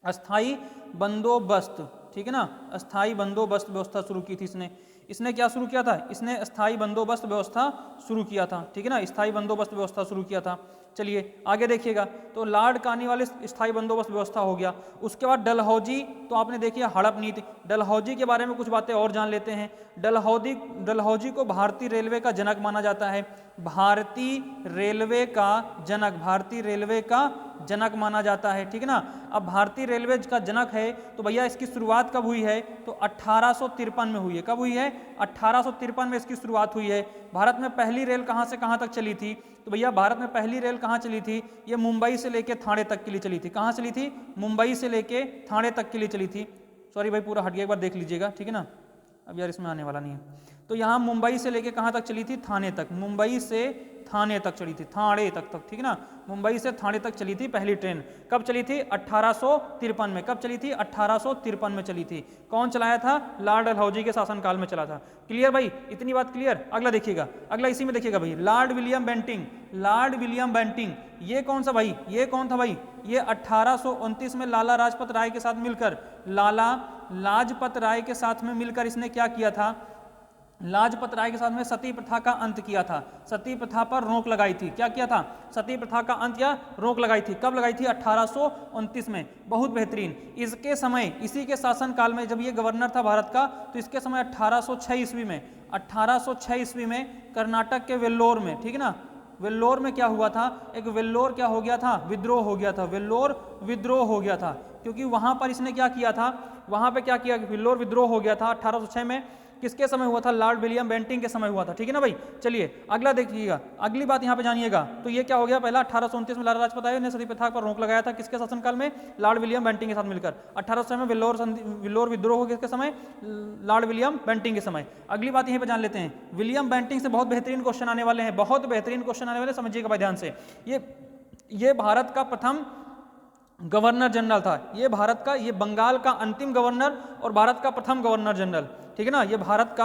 अस्थाई बंदोबस्त, ठीक है ना, अस्थाई बंदोबस्त व्यवस्था शुरू की थी इसने। इसने क्या शुरू किया था, इसने अस्थाई बंदोबस्त व्यवस्था शुरू किया था, ठीक है ना, स्थायी बंदोबस्त व्यवस्था शुरू किया था। चलिए आगे देखिएगा, तो लॉर्ड कार्नवालिस स्थायी बंदोबस्त व्यवस्था हो गया। उसके बाद डलहौजी, तो आपने देखिए हड़प नीति। डलहौजी के बारे में कुछ बातें और जान लेते हैं। डलहौजी को भारतीय रेलवे का जनक माना जाता है, भारतीय रेलवे का जनक, भारतीय रेलवे का जनक माना जाता है, ठीक है ना। अब भारतीय रेलवे का जनक है तो भैया इसकी शुरुआत कब हुई है, तो 1853 में हुई है। कब हुई है, 1853 में इसकी शुरुआत हुई है। भारत में पहली रेल कहाँ से कहाँ तक चली थी, तो भैया भारत में पहली रेल कहाँ चली थी, ये मुंबई से लेके थाने तक के लिए चली थी। कहाँ चली थी, मुंबई से लेके थाने तक के लिए चली थी। सॉरी भाई पूरा हट गया, एक बार देख लीजिएगा, ठीक है ना, अब यार इसमें आने वाला नहीं है। तो यहाँ मुंबई से लेके कहाँ तक चली थी, थाने तक, मुंबई से थाने तक चली थी, थाने तक, ठीक है ना, मुंबई से थाने तक चली थी पहली ट्रेन। कब चली थी, 1853 में। कब चली थी, 1853 में चली थी। कौन चलाया था, लॉर्ड डलहौजी के शासनकाल में चला था। क्लियर भाई, इतनी बात क्लियर। अगला देखिएगा, अगला इसी में देखिएगा भाई, Lord William Bentinck. Lord William Bentinck ये कौन सा भाई, ये कौन था भाई, ये 1829 में लाला लाजपत राय के साथ मिलकर, लाला लाजपत राय के साथ में मिलकर इसने क्या किया था, लाजपत राय के साथ में सती प्रथा का अंत किया था। सती प्रथा पर रोक लगाई थी। क्या किया था, सती प्रथा का अंत या रोक लगाई थी। कब लगाई थी, 1829 में। बहुत बेहतरीन। इसके समय, इसी के शासनकाल में जब ये गवर्नर था भारत का, तो इसके समय 1806 ईस्वी में, 1806 ईस्वी में कर्नाटक के वेल्लोर में, ठीक है ना, वेल्लोर में क्या हुआ था, एक वेल्लोर क्या हो गया था, विद्रोह हो गया था। वेल्लोर विद्रोह हो गया था क्योंकि वहां पर इसने क्या किया था, वहां पे क्या किया, वेल्लोर विद्रोह हो गया था 1806 में। किसके समय हुआ था, लॉर्ड विलियम बेंटिंग के समय हुआ था, ठीक है ना भाई। चलिए अगला देखिएगा, अगली बात यहाँ पे जानिएगा। तो ये क्या हो गया, पहला 1829 में लाला लाजपत राय ने सती प्रथा पर रोक लगाया था। किसके शासनकाल में, लॉर्ड विलियम बेंटिंग के साथ मिलकर। 1806 में वेल्लोर विद्रोह हो किसके समय, लॉर्ड विलियम बेंटिंग के समय। अगली बात यहीं पे जान लेते हैं, विलियम बेंटिंग से बहुत बेहतरीन क्वेश्चन आने वाले हैं, बहुत बेहतरीन क्वेश्चन आने वाले, समझिएगा भाई ध्यान से। ये भारत का प्रथम गवर्नर जनरल था। ये भारत का, ये बंगाल का अंतिम गवर्नर और भारत का प्रथम गवर्नर जनरल, ठीक है ना। ये भारत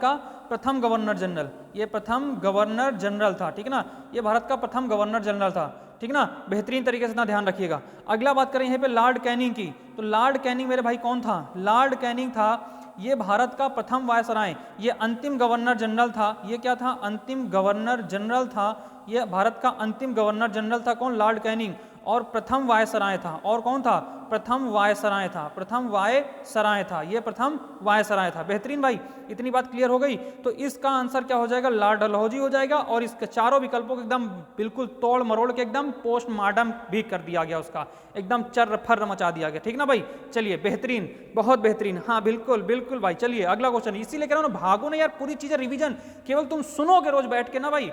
का प्रथम गवर्नर जनरल, ये प्रथम गवर्नर जनरल था, ठीक है ना। ये भारत का प्रथम गवर्नर जनरल था, ठीक है ना। बेहतरीन तरीके से इतना ध्यान रखिएगा। अगला बात करें यहाँ पे लॉर्ड कैनिंग की। तो लॉर्ड कैनिंग मेरे भाई कौन था, लॉर्ड कैनिंग था, ये भारत का प्रथम वायसराय, ये अंतिम गवर्नर जनरल था। ये क्या था, अंतिम गवर्नर जनरल था। ये भारत का अंतिम गवर्नर जनरल था, कौन, लॉर्ड कैनिंग। और प्रथम वायसराय था। और कौन था, प्रथम वायसराय था, प्रथम वायसराय था, ये प्रथम वायसराय था। बेहतरीन भाई, इतनी बात क्लियर हो गई। तो इसका आंसर क्या हो जाएगा, लॉर्ड डलहौजी हो जाएगा। और इसके चारों विकल्पों को एकदम बिल्कुल तोड़ मरोड़ के एकदम पोस्टमार्टम भी कर दिया गया, उसका एकदम चर्र फर्र मचा दिया गया, ठीक ना भाई। चलिए बेहतरीन, बहुत बेहतरीन, हाँ बिल्कुल बिल्कुल भाई। चलिए अगला क्वेश्चन, इसीलिए कह रहा हूँ ना, भागो ना यार, पूरी चीजें रिवीजन केवल तुम सुनोगे रोज बैठ के ना भाई,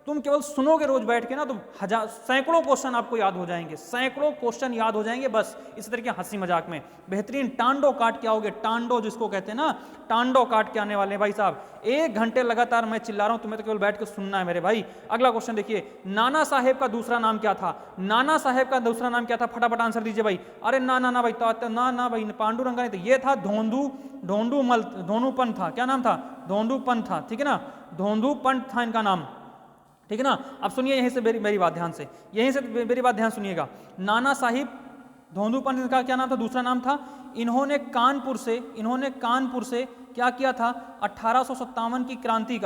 तुम केवल सुनोगे रोज बैठ के ना, तो सैकड़ों क्वेश्चन आपको याद हो जाएंगे, सैकड़ों क्वेश्चन याद हो जाएंगे बस इस तरह के हंसी मजाक में। बेहतरीन टांडो काट के आओगे, टांडो जिसको कहते हैं ना, टांडो काट के आने वाले हैं भाई साहब। 1 घंटे लगातार मैं चिल्ला रहा हूं, तुम्हें तो केवल बैठ के सुनना है मेरे भाई। अगला क्वेश्चन देखिए, नाना साहेब का दूसरा नाम क्या था, नाना साहेब का दूसरा नाम क्या था, फटाफट आंसर दीजिए भाई। अरे ना ना ना भाई, ना ना भाई, पांडुरंगा नहीं था, ये था धोंडूपंत था। क्या नाम था, धोंडूपंत था, ठीक है ना, धोंडूपंत था इनका नाम, ठीक है ना। अब सुनिए यहीं से मेरी बात ध्यान से, यहीं से मेरी बात ध्यान सुनिएगा। नाना साहिब धोंडूपंत का क्या नाम था, दूसरा नाम था। इन्होंने कानपुर से क्या किया था, 1857 की क्रांति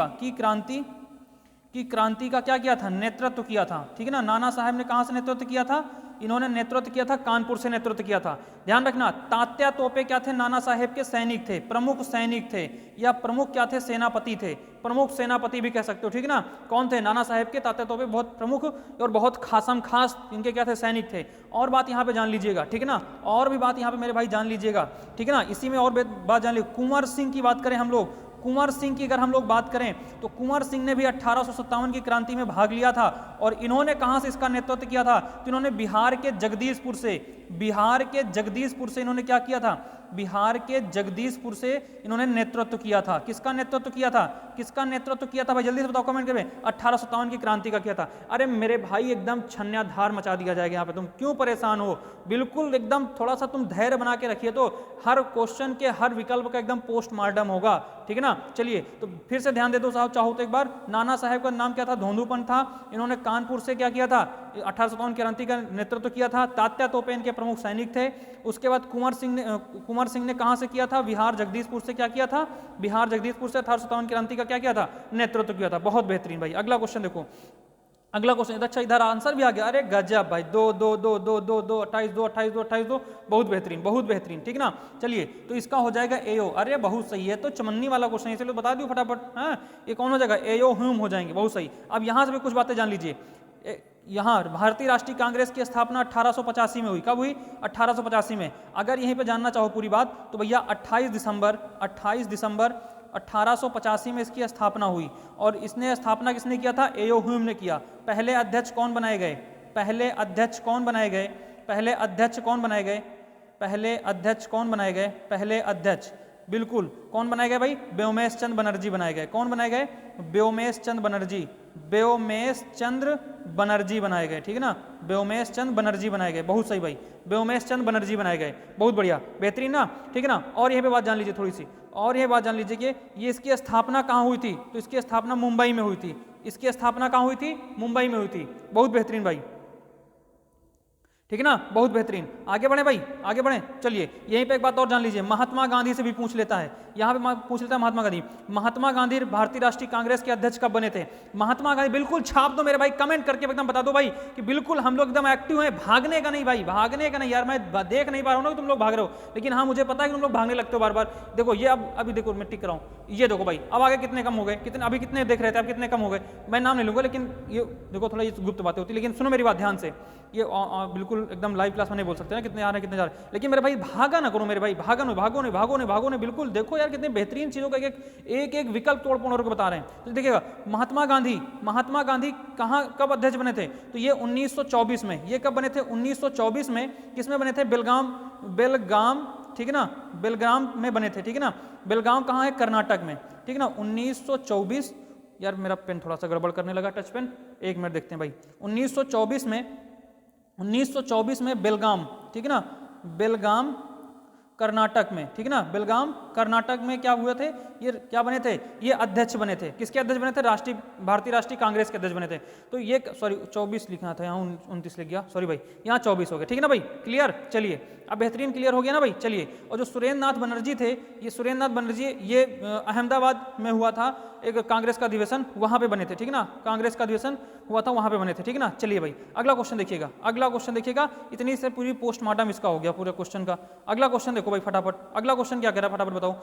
का क्या किया था, नेतृत्व किया था, ठीक है ना। नाना साहब ने कहां से नेतृत्व किया था, इन्होंने नेतृत्व किया था, कानपुर से नेतृत्व किया था। ध्यान रखना, तात्या तोपे क्या थे, नाना साहेब के सैनिक थे, प्रमुख सैनिक थे, या प्रमुख क्या थे, सेनापति थे, प्रमुख सेनापति भी कह सकते हो, ठीक है ना। कौन थे, नाना साहेब के तात्या तोपे बहुत प्रमुख और बहुत खास इनके क्या थे, सैनिक थे। और बात यहाँ पे जान लीजिएगा, ठीक है ना, और भी बात यहाँ पे मेरे भाई जान लीजिएगा, ठीक है ना। इसी में और बात जान लीजिए, कुंवर सिंह की बात करें हम लोग, कुंवर सिंह की अगर हम लोग बात करें तो कुंवर सिंह ने भी 1857 की क्रांति में भाग लिया था। और इन्होंने कहां से इसका नेतृत्व किया था, तो इन्होंने बिहार के जगदीशपुर से इन्होंने क्या किया था, बिहार के जगदीशपुर से इन्होंने नेतृत्व किया था। किसका नेतृत्व किया था भाई, जल्दी से बताओ कमेंट करके। 1857 की क्रांति का किया था। अरे मेरे भाई एकदम छन्याधार मचा दिया जाएगा यहाँ पे, तुम क्यों परेशान हो, बिल्कुल एकदम थोड़ा सा तुम धैर्य बना के रखिए, तो हर क्वेश्चन के हर विकल्प का एकदम पोस्टमार्टम होगा, ठीक है ना। चलिए तो फिर से ध्यान दे दो साहब, चाहो तो एक बार। नाना साहेब का नाम क्या था, धोंडूपंत था। इन्होंने कानपुर से क्या किया था, 1857 क्रांति का नेतृत्व किया था। तात्या तोपे इनके प्रमुख सैनिक थे। उसके बाद कुंवर सिंह ने कहां से किया था, बिहार जगदीशपुर से क्या किया था, बिहार जगदीशपुर से 1857 क्रांति का क्या किया था, नेतृत्व किया था। बहुत बेहतरीन भाई। अगला क्वेश्चन देखो, अगला क्वेश्चन, अच्छा इधर आंसर भी आ गया, अरे गजब भाई, 2 2 2 2 2 2 28 2 28 2 28 2, बहुत बेहतरीन, ठीक ना। चलिए तो इसका हो जाएगा एओ, अरे बहुत सही है, तो चमन्नी वाला क्वेश्चन है, चलो बता दूं फटाफट, हाँ ये कौन हो जाएगा, एओ ह्यूम हो जाएंगे, बहुत सही। अब यहां से भी कुछ बातें जान लीजिए। यहाँ भारतीय राष्ट्रीय कांग्रेस की स्थापना 1885 में हुई। कब हुई? 1885 में। अगर यहीं पे जानना चाहो पूरी बात तो भैया 28 दिसंबर 1885 में इसकी स्थापना हुई। और इसने स्थापना किसने किया था? एओ ह्यूम ने किया। पहले अध्यक्ष कौन बनाए गए? पहले अध्यक्ष कौन बनाए गए? पहले अध्यक्ष कौन बनाए गए? पहले अध्यक्ष कौन बनाए गए? पहले अध्यक्ष बिल्कुल कौन बनाए गए भाई? व्योमेश चंद्र बनर्जी बनाए गए। कौन बनाए गए? व्योमेश चंद्र बनर्जी। व्योमेश चंद्र बनर्जी बनाए गए, ठीक है ना? व्योमेश चंद्र बनर्जी बनाए गए। बहुत सही भाई, व्योमेश चंद्र बनर्जी बनाए गए। बहुत बढ़िया, बेहतरीन ना, ठीक है ना? और यहाँ पे बात जान लीजिए थोड़ी सी, और ये बात जान लीजिए कि ये इसकी स्थापना कहाँ हुई थी? तो इसकी स्थापना मुंबई में हुई थी। इसकी स्थापना कहाँ हुई थी? मुंबई में हुई थी। बहुत बेहतरीन भाई, ठीक है ना? बहुत बेहतरीन। आगे बढ़े भाई, आगे बढ़े। चलिए यहीं पे एक बात और जान लीजिए, महात्मा गांधी से भी पूछ लेता है। यहाँ पे पूछ लेता है महात्मा गांधी। महात्मा गांधी भारतीय राष्ट्रीय कांग्रेस के अध्यक्ष कब बने थे? महात्मा गांधी, बिल्कुल छाप दो मेरे भाई, कमेंट करके एकदम बता दो भाई कि बिल्कुल हम लोग एकदम एक्टिव हैं। भागने का नहीं भाई, भागने का नहीं यार। मैं देख नहीं पा रहा हूँ ना कि तुम लोग भाग रहे हो, लेकिन हाँ मुझे पता है कि तुम लोग भागने लगते हो बार बार। देखो ये अब अभी देखो मैं टिक रहा हूँ, ये देखो भाई अब आगे कितने कम हो गए, कितने अभी कितने देख रहे थे, अब कितने कम हो गए। मैं नाम नहीं लूंगा, लेकिन ये देखो थोड़ा ये गुप्त बातें होती है। लेकिन सुनो मेरी बात ध्यान से, ये बिल्कुल एकदम लाइव क्लास में नहीं बोल सकते ना कितने आ रहे हैं कितने जा रहे हैं। लेकिन मेरे भाई भागा ना करो मेरे भाई, भागो नहीं भागो नहीं भागो नहीं भागो नहीं। बिल्कुल देखो यार कितने बेहतरीन चीजों का एक विकल्प तोड़ फोड़ करके बता रहे हैं। तो देखिएगा महात्मा गांधी कहाँ कब अध्यक्ष बने थे? तो ये 1924 में। ये कब बने थे? 1924 में। किसमें बने थे? बेलगाम, ठीक है ना? बेलगाम में बने थे, ठीक है ना? बेलगाम कहाँ है? कर्नाटक में, ठीक है ना? 1924। यार मेरा पेन थोड़ा सा गड़बड़ करने लगा, टच पेन। एक मिनट देखते हैं भाई। 1924 में बेलगाम, ठीक है ना? बेलगाम कर्नाटक में, ठीक है ना? बेलगाम कर्नाटक में क्या हुए थे? ये क्या बने थे? ये अध्यक्ष बने थे। किसके अध्यक्ष बने थे? भारतीय राष्ट्रीय कांग्रेस के अध्यक्ष बने थे। तो ये सॉरी 24 लिखना था, यहाँ 29 लिख गया, सॉरी भाई, यहाँ 24 हो गया, ठीक है ना भाई? क्लियर? चलिए अब बेहतरीन क्लियर हो गया ना भाई? चलिए, और जो सुरेंद्र नाथ बनर्जी थे, ये सुरेंद्र नाथ बनर्जी ये अहमदाबाद में हुआ था एक कांग्रेस का अधिवेशन, वहाँ पे बने थे, ठीक है ना? कांग्रेस का अधिवेशन हुआ था, वहाँ पे बने थे, ठीक है ना? चलिए भाई अगला क्वेश्चन देखिएगा, अगला क्वेश्चन देखिएगा। इतनी से पूरी पोस्टमार्टम इसका हो गया पूरे क्वेश्चन का। अगला क्वेश्चन देखो भाई फटाफट, अगला क्वेश्चन क्या कह रहा है फटाफट बताओ।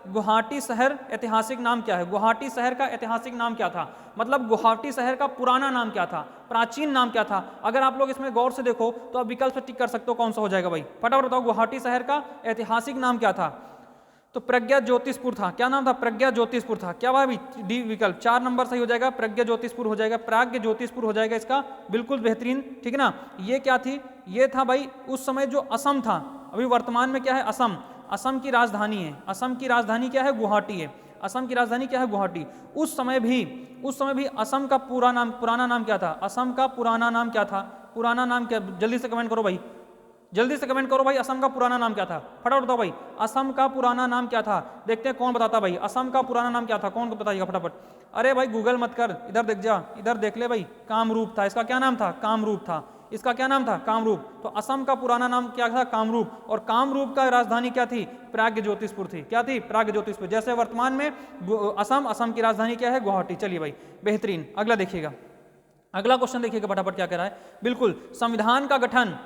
गुवाहाटी शहर ऐतिहासिक नाम क्या है? गुवाहाटी शहर का ऐतिहासिक नाम क्या था? मतलब गुवाहाटी शहर का पुराना नाम क्या था, प्राचीन नाम क्या था? अगर आप लोग इसमें गौर से देखो तो आप विकल्प से टिक कर सकते हो, कौन सा हो जाएगा भाई? फटाफट बताओ, गुवाहाटी शहर का ऐतिहासिक नाम क्या था? तो प्रज्ञा ज्योतिषपुर था। क्या नाम था? प्रज्ञा ज्योतिषपुर था। क्या भाई? डी विकल्प 4 नंबर सही हो जाएगा, प्रज्ञा ज्योतिषपुर हो जाएगा, प्राज्ञ ज्योतिषपुर हो जाएगा इसका, बिल्कुल बेहतरीन, ठीक है ना? ये क्या थी? ये था भाई उस समय जो असम था, अभी वर्तमान में क्या है? असम। असम की राजधानी है, असम की राजधानी क्या है? गुवाहाटी है। असम की राजधानी क्या है? गुवाहाटी। उस समय भी असम का पुराना नाम क्या था? असम का पुराना नाम क्या था? पुराना नाम क्या? जल्दी से कमेंट करो भाई, जल्दी से कमेंट करो भाई, असम का पुराना नाम क्या था? फटाफट बताओ भाई, असम का पुराना नाम क्या था? देखते हैं कौन बताता भाई, असम का पुराना नाम क्या था? कौन बताइएगा फटाफट। अरे भाई गूगल मत कर, इधर देख जा, इधर देख ले भाई। कामरूप था। इसका क्या नाम था? कामरूप था। इसका क्या नाम था? कामरूप। तो असम का पुराना नाम क्या था? कामरूप। और कामरूप का राजधानी क्या थी? प्राज्ञ ज्योतिषपुर थी। क्या थी? प्राज्ञ ज्योतिषपुर। जैसे वर्तमान में असम की राजधानी क्या है? गुवाहाटी। चलिए भाई बेहतरीन, अगला देखिएगा, अगला क्वेश्चन देखिएगा फटाफट क्या कह रहा है। बिल्कुल, संविधान का गठन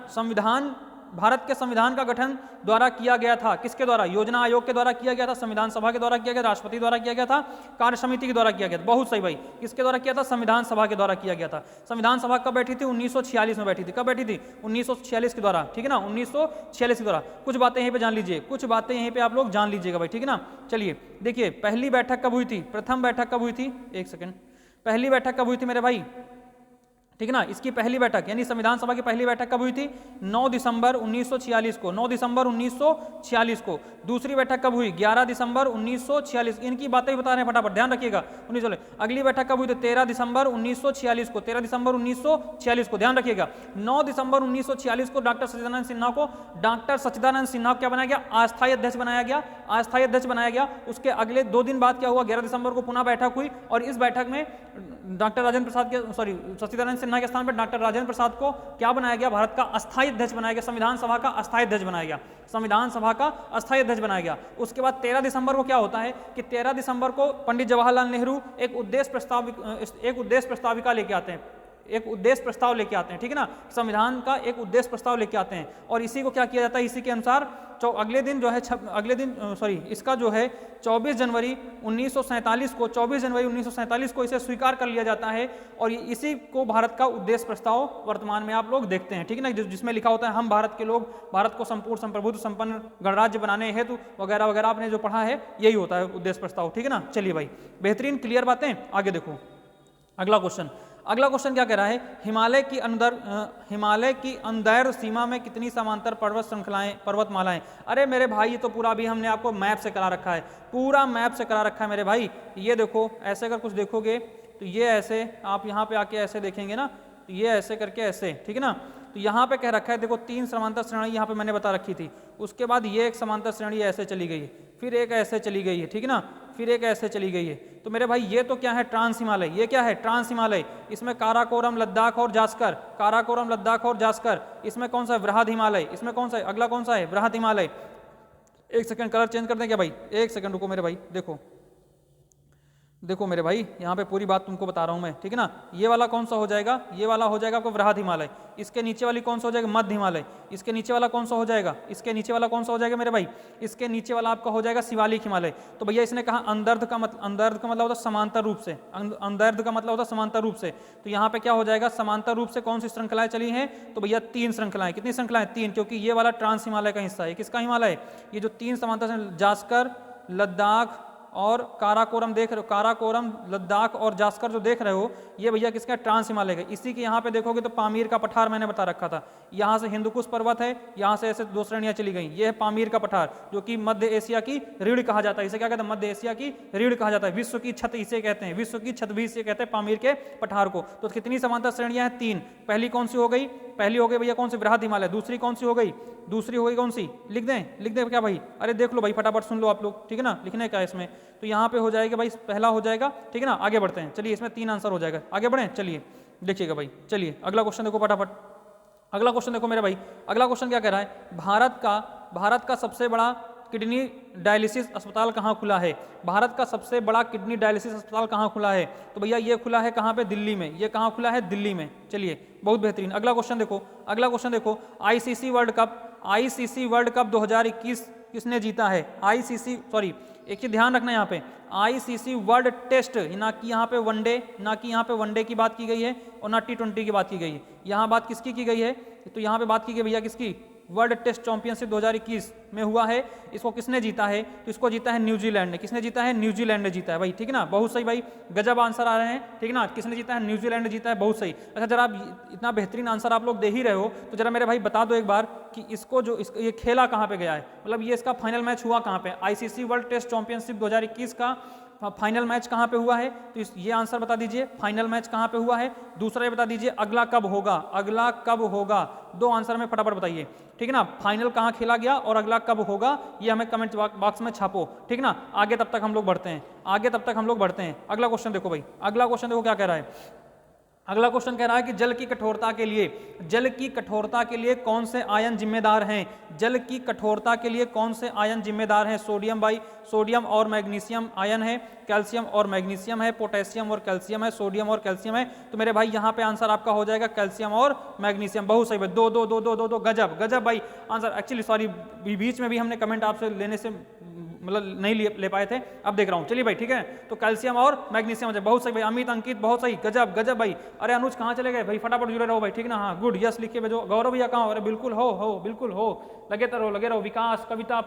भारत के संविधान का गठन द्वारा किया गया था। किसके द्वारा? योजना आयोग के द्वारा किया गया था, संविधान सभा के द्वारा किया गया, राष्ट्रपति द्वारा किया गया था, कार्य समिति के द्वारा किया गया था। बहुत सही भाई, किसके द्वारा किया था? संविधान सभा के द्वारा किया गया था। संविधान सभा कब बैठी थी? 1946 में बैठी थी। कब बैठी थी? 1946 के द्वारा, ठीक है ना? 1946 के द्वारा। कुछ बातें यहीं पे जान लीजिए, कुछ बातें यहीं पे आप लोग जान लीजिएगा भाई, ठीक है ना? चलिए देखिए, पहली बैठक कब हुई थी? प्रथम बैठक कब हुई थी? एक सेकेंड, पहली बैठक कब हुई थी मेरे भाई? ठीक है ना? इसकी पहली बैठक यानी संविधान सभा की पहली बैठक कब हुई थी? 9 दिसंबर 1946 को, 9 दिसंबर 1946 को। दूसरी बैठक कब हुई? 11 दिसंबर 1946। इनकी बातें भी बता रहे हैं, फटाफट ध्यान रखिएगा। 19 अगली बैठक कब हुई? तो 13 दिसंबर 1946 को, 13 दिसंबर 1946 को, ध्यान रखिएगा। 9 दिसंबर 1946 को डॉक्टर सच्चिदानंद सिन्हा को क्या बनाया गया? अस्थायी अध्यक्ष बनाया गया, अस्थायी अध्यक्ष बनाया गया। उसके अगले 2 दिन बाद क्या हुआ? 11 दिसंबर को पुनः बैठक हुई और इस बैठक में डॉक्टर राजेंद्र प्रसाद के सच्चिदानंद सिन्हा के स्थान पर डॉक्टर राजेंद्र प्रसाद को क्या बनाया गया? भारत का अस्थायी अध्यक्ष बनाया गया, संविधान सभा का अस्थायी अध्यक्ष बनाया गया, संविधान सभा का अस्थायी अध्यक्ष बनाया गया। उसके बाद 13 दिसंबर को क्या होता है कि 13 दिसंबर को पंडित जवाहरलाल नेहरू एक उद्देश्य प्रस्ताविका लेके आते हैं, एक उद्देश्य प्रस्ताव लेके आते हैं, ठीक है ना? संविधान का एक उद्देश्य प्रस्ताव लेके आते हैं और इसी को क्या किया जाता है? इसी के अनुसार अगले दिन जो है इसका जो है 24 जनवरी 1947 को 24 जनवरी 1947 को इसे स्वीकार कर लिया जाता है और इसी को भारत का उद्देश्य प्रस्ताव वर्तमान में आप लोग देखते हैं, ठीक है ना, जिसमें लिखा होता है हम भारत के लोग भारत को संपूर्ण संप्रभुत्व संपन्न गणराज्य बनाने हेतु वगैरह वगैरह आपने जो पढ़ा है यही होता है उद्देश्य प्रस्ताव, ठीक है ना। चलिए भाई, बेहतरीन क्लियर बातें, आगे देखो अगला क्वेश्चन क्या कह रहा है, हिमालय की अंदर सीमा में कितनी समांतर पर्वत श्रृंखलाएं पर्वतमालाएं। अरे मेरे भाई ये तो पूरा भी हमने आपको मैप से करा रखा है, पूरा मैप से करा रखा है मेरे भाई। ये देखो ऐसे अगर कुछ देखोगे तो ये ऐसे आप यहाँ पे आके ऐसे देखेंगे ना, तो ये ऐसे करके ऐसे, ठीक है ना। तो यहाँ पे कह रखा है देखो 3 समांतर श्रेणी यहाँ पे मैंने बता रखी थी, उसके बाद ये एक समांतर श्रेणी ऐसे चली गई है, फिर एक ऐसे चली गई है, ठीक है ना, फिर एक ऐसे चली गई है। तो मेरे भाई ये तो क्या है, ट्रांस हिमालय। ये क्या है, ट्रांस हिमालय। इसमें काराकोरम, लद्दाख और जास्कर, काराकोरम, लद्दाख और जास्कर। इसमें कौन सा है, वृहद हिमालय। इसमें कौन सा है, अगला कौन सा है, वृहद हिमालय। एक सेकंड कलर चेंज कर दें क्या भाई, एक सेकंड रुको मेरे भाई, देखो मेरे भाई यहाँ पे पूरी बात तुमको बता रहा हूँ मैं, ठीक है ना। ये वाला कौन सा हो जाएगा, ये वाला हो जाएगा आपको वृहद हिमालय। इसके नीचे वाली कौन सा हो जाएगा, मध्य हिमालय। इसके नीचे वाला कौन सा हो जाएगा, इसके नीचे वाला कौन सा हो जाएगा मेरे भाई, इसके नीचे वाला आपका हो जाएगा शिवालिक हिमालय। तो भैया इसने कहा अंदर्ध का मतलब होता है समांतर रूप से, अंदर्ध का मतलब होता है समांतर रूप से। तो यहाँ पे क्या हो जाएगा, समांतर रूप से कौन सी श्रृंखलाएं चली हैं, तो भैया 3 श्रृंखलाएं। कितनी श्रृंखलाएं, 3, क्योंकि ये वाला ट्रांस हिमालय का हिस्सा है। किसका हिमालय, ये जो 3 समांतर जास्कर, लद्दाख और काराकोरम देख रहे हो, काराकोरम, लद्दाख और जास्कर जो देख रहे हो, ये भैया किसका, ट्रांस हिमालय का। इसी के यहाँ पे देखोगे तो पामीर का पठार मैंने बता रखा था। यहाँ से हिंदुकुश पर्वत है, यहाँ से ऐसे 2 श्रेणियाँ चली गई। ये है पामीर का पठार जो कि मध्य एशिया की रीढ़ कहा जाता है। इसे क्या कहते हैं, मध्य एशिया की रीढ़ कहा जाता है। विश्व की छत इसे कहते हैं, विश्व की छत भी इसे कहते हैं पामीर के पठार को। तो कितनी समांतर श्रेणियाँ हैं, 3। पहली कौन सी हो गई, पहली हो गई भैया कौन सी, वृहद हिमालय। दूसरी कौन सी हो गई, दूसरी हो गई कौन सी, लिख दें क्या भाई, अरे देख लो भाई, फटाफट सुन लो आप लोग, ठीक है ना, लिखने का इसमें। तो यहाँ पे हो जाएगा भाई, पहला हो जाएगा, ठीक है ना। आगे बढ़ते हैं, चलिए इसमें 3 आंसर हो जाएगा, आगे बढ़ें, चलिए देखिएगा भाई। चलिए अगला क्वेश्चन देखो फटाफट, अगला क्वेश्चन देखो मेरे भाई। अगला क्वेश्चन क्या कह रहा है, भारत का सबसे बड़ा किडनी डायलिसिस अस्पताल कहाँ खुला है। भारत का सबसे बड़ा किडनी डायलिसिस अस्पताल कहाँ खुला है, तो भैया ये खुला है कहाँ पे, दिल्ली में। ये कहाँ खुला है, दिल्ली में। चलिए बहुत बेहतरीन। अगला क्वेश्चन देखो, आईसीसी वर्ल्ड कप 2021 किसने जीता है, एक ही ध्यान रखना यहाँ पे, आईसीसी वर्ल्ड टेस्ट, ना कि यहाँ पे वनडे की बात की गई है और ना T20 की बात की गई है। यहाँ बात किसकी की गई है, तो यहाँ पे बात की गई भैया किसकी, वर्ल्ड टेस्ट चैंपियनशिप 2021 में हुआ है। इसको किसने जीता है, तो इसको जीता है न्यूजीलैंड ने। किसने जीता है, न्यूजीलैंड ने जीता है भाई, ठीक है ना। बहुत सही भाई, गजब आंसर आ रहे हैं, ठीक है ना। किसने जीता है, न्यूजीलैंड ने जीता है, बहुत सही। अच्छा जरा आप इतना बेहतरीन आंसर आप लोग दे ही रहे हो, तो जरा मेरे भाई बता दो एक बार कि इसको ये खेला कहाँ पे गया है, मतलब ये इसका फाइनल मैच हुआ कहाँ पे। आईसीसी वर्ल्ड टेस्ट चैंपियनशिप 2021 का फाइनल मैच कहाँ पे हुआ है, तो ये आंसर बता दीजिए, फाइनल मैच कहाँ पे हुआ है। दूसरा ये बता दीजिए अगला कब होगा, 2 आंसर में फटाफट बताइए, ठीक है ना। फाइनल कहाँ खेला गया और अगला कब होगा, ये हमें कमेंट बॉक्स में छापो, ठीक है ना। आगे तब तक हम लोग बढ़ते हैं, अगला क्वेश्चन देखो भाई, अगला क्वेश्चन देखो क्या कह रहा है। अगला क्वेश्चन कह रहा है कि जल की कठोरता के लिए कौन से आयन जिम्मेदार हैं, जल की कठोरता के लिए कौन से आयन जिम्मेदार हैं। सोडियम और मैग्नीशियम आयन है, कैल्शियम और मैग्नीशियम है, पोटेशियम और कैल्शियम है, सोडियम और कैल्शियम है। तो मेरे भाई यहाँ पे आंसर आपका हो जाएगा कैल्शियम और मैग्नीशियम। बहुत सही भाई, 2 गजब भाई आंसर। एक्चुअली सॉरी, बीच में भी हमने कमेंट आपसे लेने से मतलब नहीं ले पाए थे, अब देख रहा हूँ। चलिए भाई ठीक है, तो कैल्शियम और मैग्नीशियम हो जाए। बहुत सही भाई, अमित अंकित बहुत सही, गजब भाई। अरे अनुज कहाँ चले गए भाई, फटाफट जुड़े रहो भाई, ठीक ना। हाँ गुड, यस लिख के भेजो। गौरव भैया कहाँ हो, अरे बिल्कुल हो, लगे रहो। विकास, Kavita,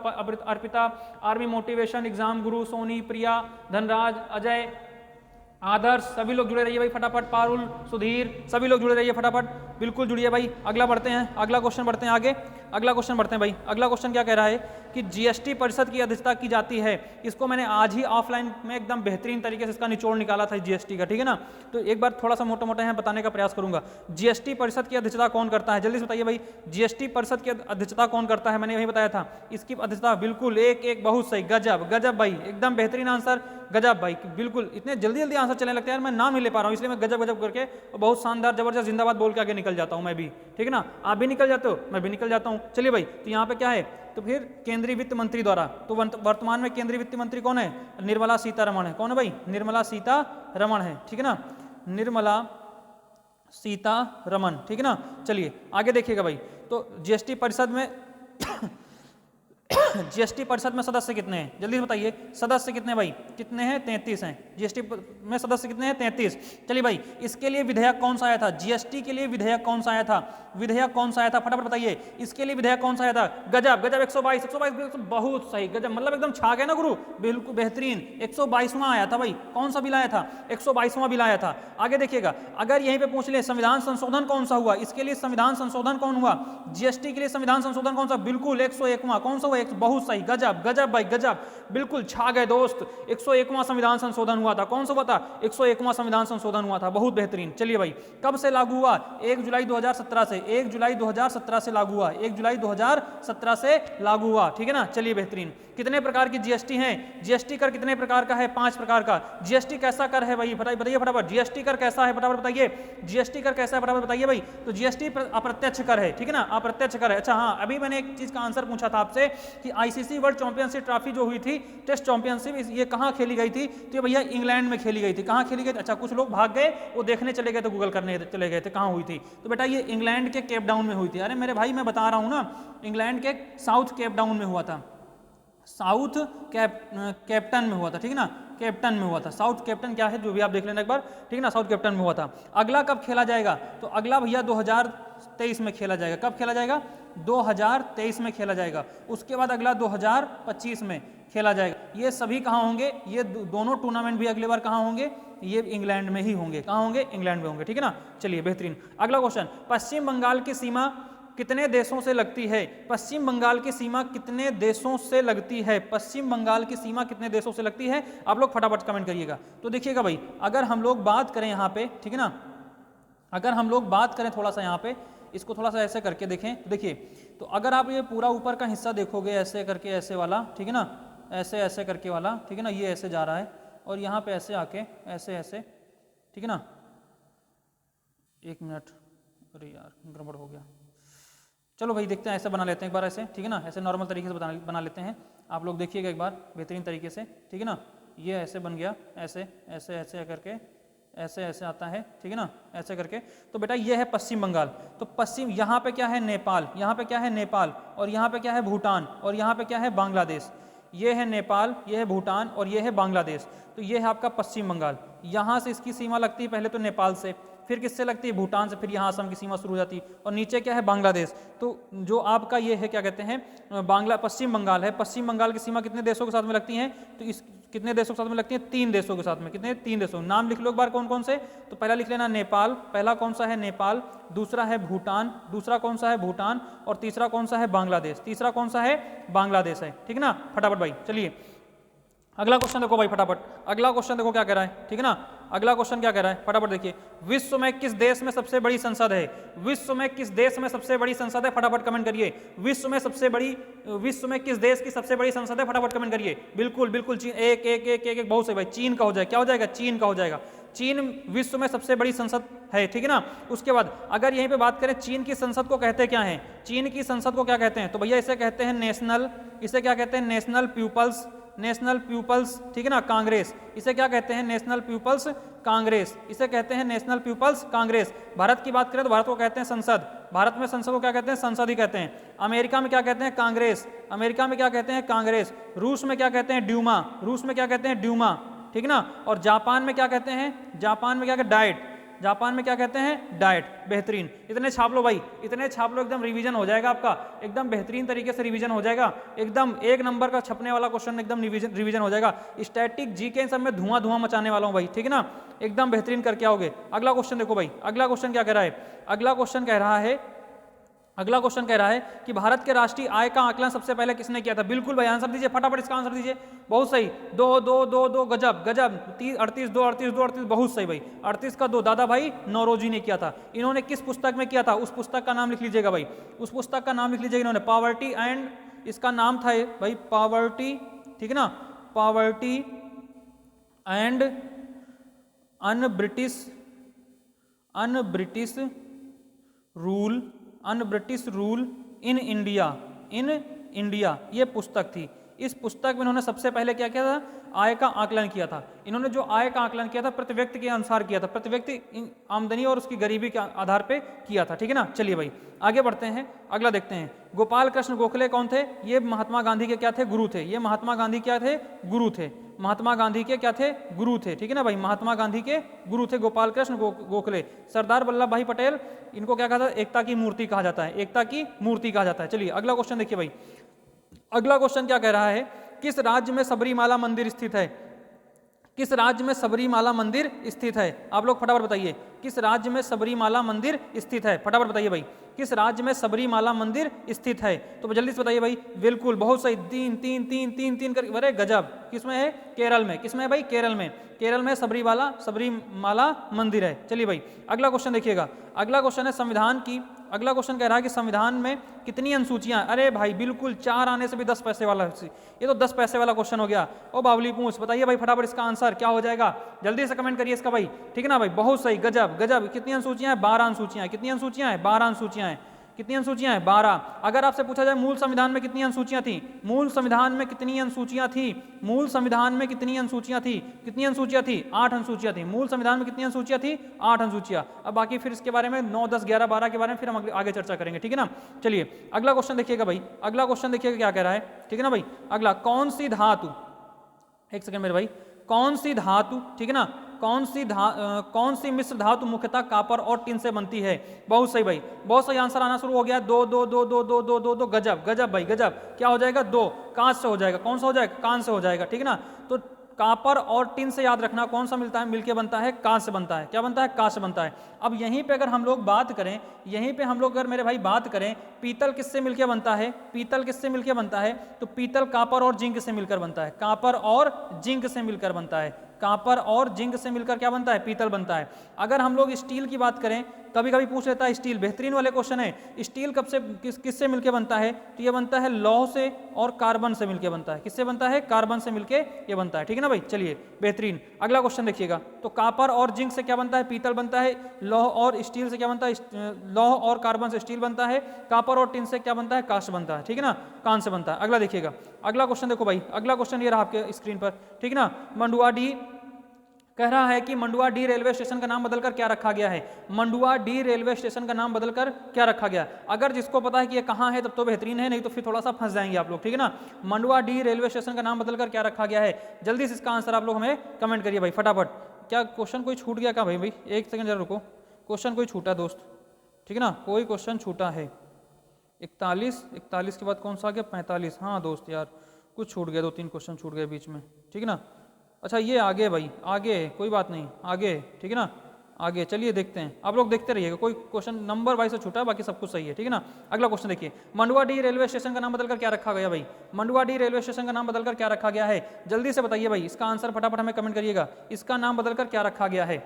Arpita, army motivation, exam गुरु, सोनी, प्रिया, धनराज, अजय, आदर्श, सभी लोग जुड़े रहिए भाई फटाफट। पारुल, सुधीर, सभी लोग जुड़े रहिए फटाफट, बिल्कुल जुड़िए भाई। अगला क्वेश्चन बढ़ते हैं आगे। अगला क्वेश्चन क्या कह रहा है कि जीएसटी परिषद की अध्यक्षता की जाती है। इसको मैंने आज ही ऑफलाइन में एकदम बेहतरीन तरीके से इसका निचोड़ निकाला था जीएसटी का, ठीक है ना। तो एक बार थोड़ा सा मोटा यहाँ बताने का प्रयास करूंगा। जीएसटी परिषद की अध्यक्षता कौन करता है, जल्दी से बताइए भाई। जीएसटी परिषद की अध्यक्षता कौन करता है, मैंने यही बताया था। इसकी अध्यक्षता बिल्कुल एक बहुत सही, गजब भाई, एकदम बेहतरीन आंसर, गजब भाई। बिल्कुल इतने जल्दी आंसर चलने लगते हैं यार, मैं नाम ही ले पा रहा हूँ, इसलिए मैं गजब करके बहुत शानदार जबरदस्त जिंदाबाद बोल के आगे निकल जाता हूँ मैं भी, ठीक है ना। आप भी निकल जाते हो, मैं भी निकल जाता हूँ। चलिए भाई, तो यहाँ पे क्या है, तो फिर केंद्रीय वित्त मंत्री द्वारा, तो वर्तमान में केंद्रीय वित्त मंत्री कौन है, निर्मला सीतारमण है। कौन है भाई, निर्मला सीतारमण है, ठीक है ना, निर्मला सीतारमण, ठीक है ना। चलिए आगे देखिएगा भाई, तो जीएसटी परिषद में जीएसटी परिषद में सदस्य कितने हैं, जल्दी से बताइए। सदस्य कितने भाई, कितने हैं, 33 हैं। जीएसटी में सदस्य कितने हैं, 33। चलिए भाई, इसके लिए विधेयक कौन सा आया था, जीएसटी के लिए विधेयक कौन सा आया था, विधेयक कौन सा आया था, फटाफट बताइए। इसके लिए विधेयक कौन सा आया था, गजब गजब, 122 बहुत सही, गजब, मतलब एकदम छा गए ना गुरु, बिल्कुल बेहतरीन। 122वां आया था भाई, कौन सा बिल आया था, 122वां बिल आया था। आगे देखिएगा, अगर यहीं पे पूछ ले संविधान संशोधन कौन सा हुआ, इसके लिए संविधान संशोधन कौन हुआ, जीएसटी के लिए संविधान संशोधन कौन सा, बिल्कुल 101वां, कौन सा हुआ, बहुत सही, गजब गजब भाई गजब, बिल्कुल छा गए दोस्त। 101वां संविधान संशोधन हुआ था, कौन सा हुआ था, 101वां संविधान संशोधन हुआ था, बहुत बेहतरीन। चलिए भाई, कब से लागू हुआ, 1 जुलाई 2017 से, 1 जुलाई 2017 से लागू हुआ, 1 जुलाई 2017 से लागू हुआ, ठीक है ना। चलिए बेहतरीन। कितने प्रकार की जीएसटी हैं, जीएसटी कर कितने प्रकार का है, 5 प्रकार का। जीएसटी कैसा कर है भाई, बताइए फटाफट, जीएसटी कर कैसा है, फटाफट बताइए, जीएसटी कर कैसा है, फटाफट बताइए भाई। तो जीएसटी अप्रत्यक्ष कर है, ठीक है ना, अप्रत्यक्ष कर है। अच्छा हाँ, अभी मैंने एक चीज का आंसर पूछा था आपसे कि आईसीसी वर्ल्ड चैंपियनशिप ट्रॉफी जो हुई थी, टेस्ट चैंपियनशिप, ये कहाँ खेली गई थी, तो ये भैया इंग्लैंड में खेली गई थी। कहाँ खेली गई थी, अच्छा कुछ लोग भाग गए, वो देखने चले गए थे, गूगल करने चले गए थे कहाँ हुई थी, तो बेटा ये इंग्लैंड के केप टाउन में हुई थी। अरे मेरे भाई मैं बता रहा हूँ ना, इंग्लैंड के साउथ केप टाउन में हुआ था, साउथ कैप्टन में हुआ था, ठीक है ना, कैप्टन में हुआ था। साउथ कैप्टन क्या है जो भी आप देख लेना एक बार, ठीक है ना, साउथ कैप्टन में हुआ था। अगला कब खेला जाएगा, तो अगला भैया 2023 में खेला जाएगा। कब खेला जाएगा, 2023 में खेला जाएगा। उसके बाद अगला 2025 में खेला जाएगा। ये सभी कहाँ होंगे, ये दोनों टूर्नामेंट भी अगली बार कहाँ होंगे, ये इंग्लैंड में ही होंगे। कहाँ होंगे, इंग्लैंड में होंगे, ठीक है ना। चलिए बेहतरीन। अगला क्वेश्चन, पश्चिम बंगाल की सीमा कितने देशों से लगती है, पश्चिम बंगाल की सीमा कितने देशों से लगती है, पश्चिम बंगाल की सीमा कितने देशों से लगती है, आप लोग फटाफट कमेंट करिएगा। तो देखिएगा भाई, अगर हम लोग बात करें यहाँ पे, ठीक है ना, अगर हम लोग बात करें थोड़ा सा यहाँ पे, इसको थोड़ा सा ऐसे करके देखें, तो देखिए, तो अगर आप ये पूरा ऊपर का हिस्सा देखोगे ऐसे करके, ऐसे वाला, ठीक है ना, ऐसे ऐसे करके वाला, ठीक है ना, ये ऐसे जा रहा है और यहाँ पे ऐसे आके ऐसे ऐसे, ठीक है ना, एक मिनट, अरे यार गड़बड़ हो गया, चलो भाई देखते हैं, ऐसे बना लेते हैं एक बार, ऐसे, ठीक है ना, ऐसे नॉर्मल तरीके से बना लेते हैं। आप लोग देखिएगा एक बार बेहतरीन तरीके से, ठीक है ना, ये ऐसे बन गया, ऐसे ऐसे ऐसे करके, ऐसे ऐसे आता है, ठीक है ना, ऐसे करके। तो बेटा ये है पश्चिम बंगाल। तो पश्चिम, यहाँ पे क्या है, नेपाल, यहाँ पे क्या है, नेपाल, और यहाँ पे क्या है, भूटान, और यहाँ पे क्या है, बांग्लादेश। ये है नेपाल, ये है भूटान और ये है बांग्लादेश। तो ये है आपका पश्चिम बंगाल। यहाँ से इसकी सीमा लगती है पहले तो नेपाल से, फिर किससे लगती है, भूटान से, फिर यहाँ असम की सीमा शुरू हो जाती है, और नीचे क्या है, बांग्लादेश। तो जो आपका ये है क्या कहते हैं, पश्चिम बंगाल है। पश्चिम बंगाल की सीमा कितने देशों के साथ में लगती है, तो इस कितने देशों के साथ में लगती है, 3 देशों के साथ में। कितने, 3 देशों। नाम लिख लो एक बार कौन कौन से, तो पहला लिख लेना नेपाल, पहला कौन सा है, नेपाल, दूसरा है भूटान, दूसरा कौन सा है, भूटान, और तीसरा कौन सा है, बांग्लादेश, तीसरा कौन सा है, बांग्लादेश है, ठीक है ना। फटाफट भाई चलिए अगला क्वेश्चन देखो भाई, फटाफट अगला क्वेश्चन देखो क्या कह रहा है, ठीक है ना। अगला क्वेश्चन क्या कह रहा है, फटाफट देखिए, विश्व में किस देश में सबसे बड़ी संसद है, विश्व में किस देश में सबसे बड़ी संसद है, फटाफट कमेंट करिए। विश्व में किस देश की सबसे बड़ी संसद है, फटाफट कमेंट करिए। बिल्कुल बिल्कुल चीन, एक एक एक एक, एक बहुत सही भाई, चीन का हो जाएगा, क्या हो जाएगा, चीन का हो जाएगा। चीन विश्व में सबसे बड़ी संसद है, ठीक है ना। उसके बाद अगर यहीं पे बात करें, चीन की संसद को कहते क्या है, चीन की संसद को क्या कहते हैं, तो भैया इसे कहते हैं नेशनल, इसे क्या कहते हैं, नेशनल पीपल्स, ठीक है ना, कांग्रेस। इसे क्या कहते हैं, नेशनल पीपल्स कांग्रेस, इसे कहते हैं नेशनल पीपल्स कांग्रेस। भारत की बात करें तो भारत को कहते हैं संसद, भारत में संसद को क्या कहते हैं, संसद ही कहते हैं। अमेरिका में क्या कहते हैं, कांग्रेस, अमेरिका में क्या कहते हैं, कांग्रेस। रूस में क्या कहते हैं, ड्यूमा, रूस में क्या कहते हैं, ड्यूमा, ठीक ना। और जापान में क्या कहते हैं, जापान में क्या कहते हैं, डाइट, जापान में क्या कहते हैं, डाइट। बेहतरीन, इतने छाप लो भाई, इतने छाप लो, एकदम रिवीजन हो जाएगा आपका, एकदम बेहतरीन तरीके से रिवीजन हो जाएगा, एकदम 1 नंबर का छपने वाला क्वेश्चन, एकदम रिवीजन हो जाएगा। स्टैटिक जीके सब में धुआं मचाने वाला हूं भाई, ठीक है ना, एकदम बेहतरीन करके आओगे। अगला क्वेश्चन देखो भाई, अगला क्वेश्चन क्या कह रहा है, अगला क्वेश्चन कह रहा है कि भारत के राष्ट्रीय आय का आकलन सबसे पहले किसने किया था। बिल्कुल भाई, आंसर दीजिए फटाफट, इसका आंसर दीजिए। बहुत सही, 2 2 2 2, गजब गजब। 38 2 38 2 38, बहुत सही भाई। 38 का 2 दादा भाई नौरोजी ने किया था। इन्होंने किस पुस्तक में किया था, उस पुस्तक का नाम लिख लीजिएगा भाई, उस पुस्तक का नाम लिख लीजिएगा इन्होंने, पॉवर्टी एंड, इसका नाम था भाई पॉवर्टी, ठीक है ना, poverty and un British rule in India, ये पुस्तक थी, इस पुस्तक में इन्होंने सबसे पहले क्या किया था, आय का आकलन किया था। इन्होंने जो आय का आकलन किया था प्रति व्यक्ति के अनुसार किया था, प्रति व्यक्ति आमदनी और उसकी गरीबी के आधार पे किया था, ठीक है ना। चलिए भाई आगे बढ़ते हैं, अगला देखते हैं। गोपाल कृष्ण गोखले कौन थे? ये महात्मा गांधी के क्या थे, गुरु थे। ये महात्मा गांधी क्या थे, गुरु थे। महात्मा गांधी के क्या थे, गुरु थे, ठीक है ना भाई। महात्मा गांधी के गुरु थे गोपाल कृष्ण गोखले। सरदार वल्लभ भाई पटेल, इनको क्या कहा था, एकता की मूर्ति कहा जाता है, एकता की मूर्ति कहा जाता है। चलिए अगला क्वेश्चन देखिए भाई, अगला क्वेश्चन क्या कह रहा है, किस राज्य में सबरीमाला मंदिर स्थित है? किस राज्य में सबरीमाला मंदिर स्थित है? आप लोग फटाफट बताइए, किस राज्य में सबरीमाला मंदिर स्थित है? फटाफट बताइए भाई, किस राज्य में सबरीमाला मंदिर स्थित है? तो जल्दी से बताइए भाई। बिल्कुल, बहुत सही, तीन तीन तीन तीन तीन कर, अरे गजब। किसमें है? केरल में। किसमें है भाई? केरल में। केरल में सबरीमाला मंदिर है। चलिए भाई अगला क्वेश्चन देखिएगा, अगला क्वेश्चन है संविधान की, अगला क्वेश्चन कह रहा है कि संविधान में कितनी अनुसूचियां? अरे भाई बिल्कुल, 4 आने से भी 10 पैसे वाला, ये तो 10 पैसे वाला क्वेश्चन हो गया। ओ बावली पूछ, बताइए भाई फटाफट इसका आंसर क्या हो जाएगा, जल्दी से कमेंट करिए इसका भाई, ठीक है ना भाई। बहुत सही, गजब गजब। कितनी अनुसूचियां हैं? 12 अनुसूचियां। कितनी अनुसूचियां हैं? 12 अनुसूचियां हैं। कितनी अनुसूचियां हैं? 12। अगर आपसे पूछा जाए मूल संविधान में कितनी अनुसूचियां थी, मूल संविधान में कितनी अनुसूचियां थी, मूल संविधान में कितनी अनुसूचियां थी, कितनी अनुसूचियां थी? 8 अनुसूचियां थी। मूल संविधान में कितनी अनुसूचियां थी? 8 अनुसूचियां। अब बाकी फिर इसके बारे में 9, 10, 11, 12 के बारे में फिर हम आगे चर्चा करेंगे, ठीक है ना। चलिए अगला क्वेश्चन देखिएगा भाई, अगला क्वेश्चन देखिएगा क्या कह रहा है, ठीक है ना भाई। अगला, कौन सी धातु, एक सेकंड मेरे भाई, कौन सी धातु, ठीक है ना, कौन सी मिश्र धातु मुख्यतः कापर और टिन से बनती है? बहुत सही भाई, बहुत सही आंसर आना शुरू हो गया। 2 2 2 2 2 2 2 2, गजब गजब भाई गजब। क्या हो जाएगा? 2, कांच से हो जाएगा। कौन सा हो जाएगा? कांच से हो जाएगा, ठीक है ना। तो कापर और टिन से याद रखना कौन सा मिलता है, मिलके बनता है, कांच से बनता है। क्या बनता है? कांच से बनता है। अब यहीं पे अगर हम लोग बात करें, यहीं पे हम लोग अगर मेरे भाई बात करें, पीतल किससे मिलके बनता है? पीतल किससे मिलके बनता है? तो पीतल कापर और जिंक से मिलकर बनता है, कापर और जिंक से मिलकर बनता है, कापर और जिंक से मिलकर क्या बनता है? पीतल बनता है। अगर हम लोग स्टील की बात करें, कभी कभी पूछ लेता है स्टील, बेहतरीन वाले क्वेश्चन है, स्टील कब से किससे मिलके बनता है? तो ये बनता है लौह से और कार्बन से मिलके बनता है। किससे बनता है? कार्बन से मिलके ये बनता है, ठीक है ना भाई। चलिए बेहतरीन, अगला क्वेश्चन देखिएगा। तो कापर और जिंक से क्या बनता है? पीतल बनता है। लौह और स्टील से क्या बनता है? लौह और कार्बन से स्टील बनता है। कापर और टिन से क्या बनता है? कांच बनता है, ठीक है ना, कांच से बनता है। अगला देखिएगा, अगला क्वेश्चन देखो भाई, अगला क्वेश्चन ये रहा आपके स्क्रीन पर, ठीक है ना। मंडुआडीह कह रहा है कि मंडुआडीह रेलवे स्टेशन का नाम बदलकर क्या रखा गया है? मंडुआडीह रेलवे स्टेशन का नाम बदलकर क्या रखा गया? अगर जिसको पता है कि ये कहाँ है तब तो बेहतरीन है, नहीं तो फिर थोड़ा सा फंस जाएंगे आप लोग, ठीक है ना। मंडुआडीह रेलवे स्टेशन का नाम बदलकर क्या रखा गया है? जल्दी से इसका आंसर आप लोग हमें कमेंट करिए भाई फटाफट। क्या क्वेश्चन कोई छूट गया क्या भाई? एक सेकंड जरा रुको, क्वेश्चन कोई छूटा दोस्त, ठीक है ना, कोई क्वेश्चन छूटा है। 41 के बाद कौन सा आ गया? 45। हाँ दोस्त यार, कुछ छूट गया, 2-3 क्वेश्चन छूट गए बीच में, ठीक है ना। अच्छा ये आगे भाई, आगे कोई बात नहीं, आगे ठीक है ना, आगे चलिए देखते हैं, आप लोग देखते रहिएगा। कोई क्वेश्चन नंबर वाइज से छूटा है, बाकी सब कुछ सही है, ठीक है ना। अगला क्वेश्चन देखिए, मंडुआडीह रेलवे स्टेशन का नाम बदलकर क्या रखा गया भाई? मंडुआडीह रेलवे स्टेशन का नाम बदलकर क्या रखा गया है? जल्दी से बताइए भाई, इसका आंसर फटाफट हमें कमेंट करिएगा। इसका नाम बदलकर क्या रखा गया है,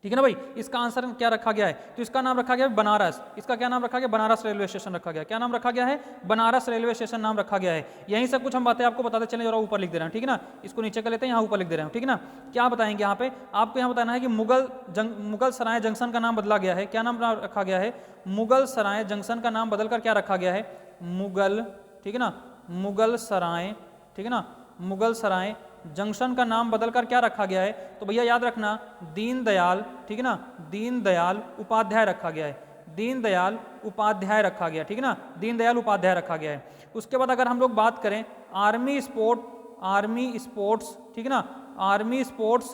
ठीक है ना भाई। इसका आंसर क्या रखा गया है? तो इसका नाम रखा गया है बनारस। इसका क्या नाम रखा गया? बनारस रेलवे स्टेशन रखा गया। क्या नाम रखा गया है? बनारस रेलवे स्टेशन नाम रखा गया है। यहीं से कुछ हम बातें आपको बताते चले, जरा ऊपर लिख दे रहे हैं, ठीक है ना। इसको नीचे कर लेते हैं, यहाँ ऊपर लिख दे रहे हैं, ठीक है ना। क्या बताएंगे यहाँ पे? आपको यहाँ बताना है कि मुगल सराय जंक्शन का नाम बदला गया है। क्या नाम रखा गया है? मुगल सराय जंक्शन का नाम बदलकर क्या रखा गया है? मुगल, ठीक है ना, मुगल सराय, ठीक है ना, मुगल सराय जंक्शन का नाम बदलकर क्या रखा गया है? तो भैया याद रखना, दीनदयाल, ठीक है ना, दीनदयाल उपाध्याय रखा गया है। दीनदयाल उपाध्याय रखा गया, ठीक है ना, दीनदयाल उपाध्याय रखा गया है। उसके बाद अगर हम लोग बात करें आर्मी स्पोर्ट्स, ठीक है ना, आर्मी स्पोर्ट्स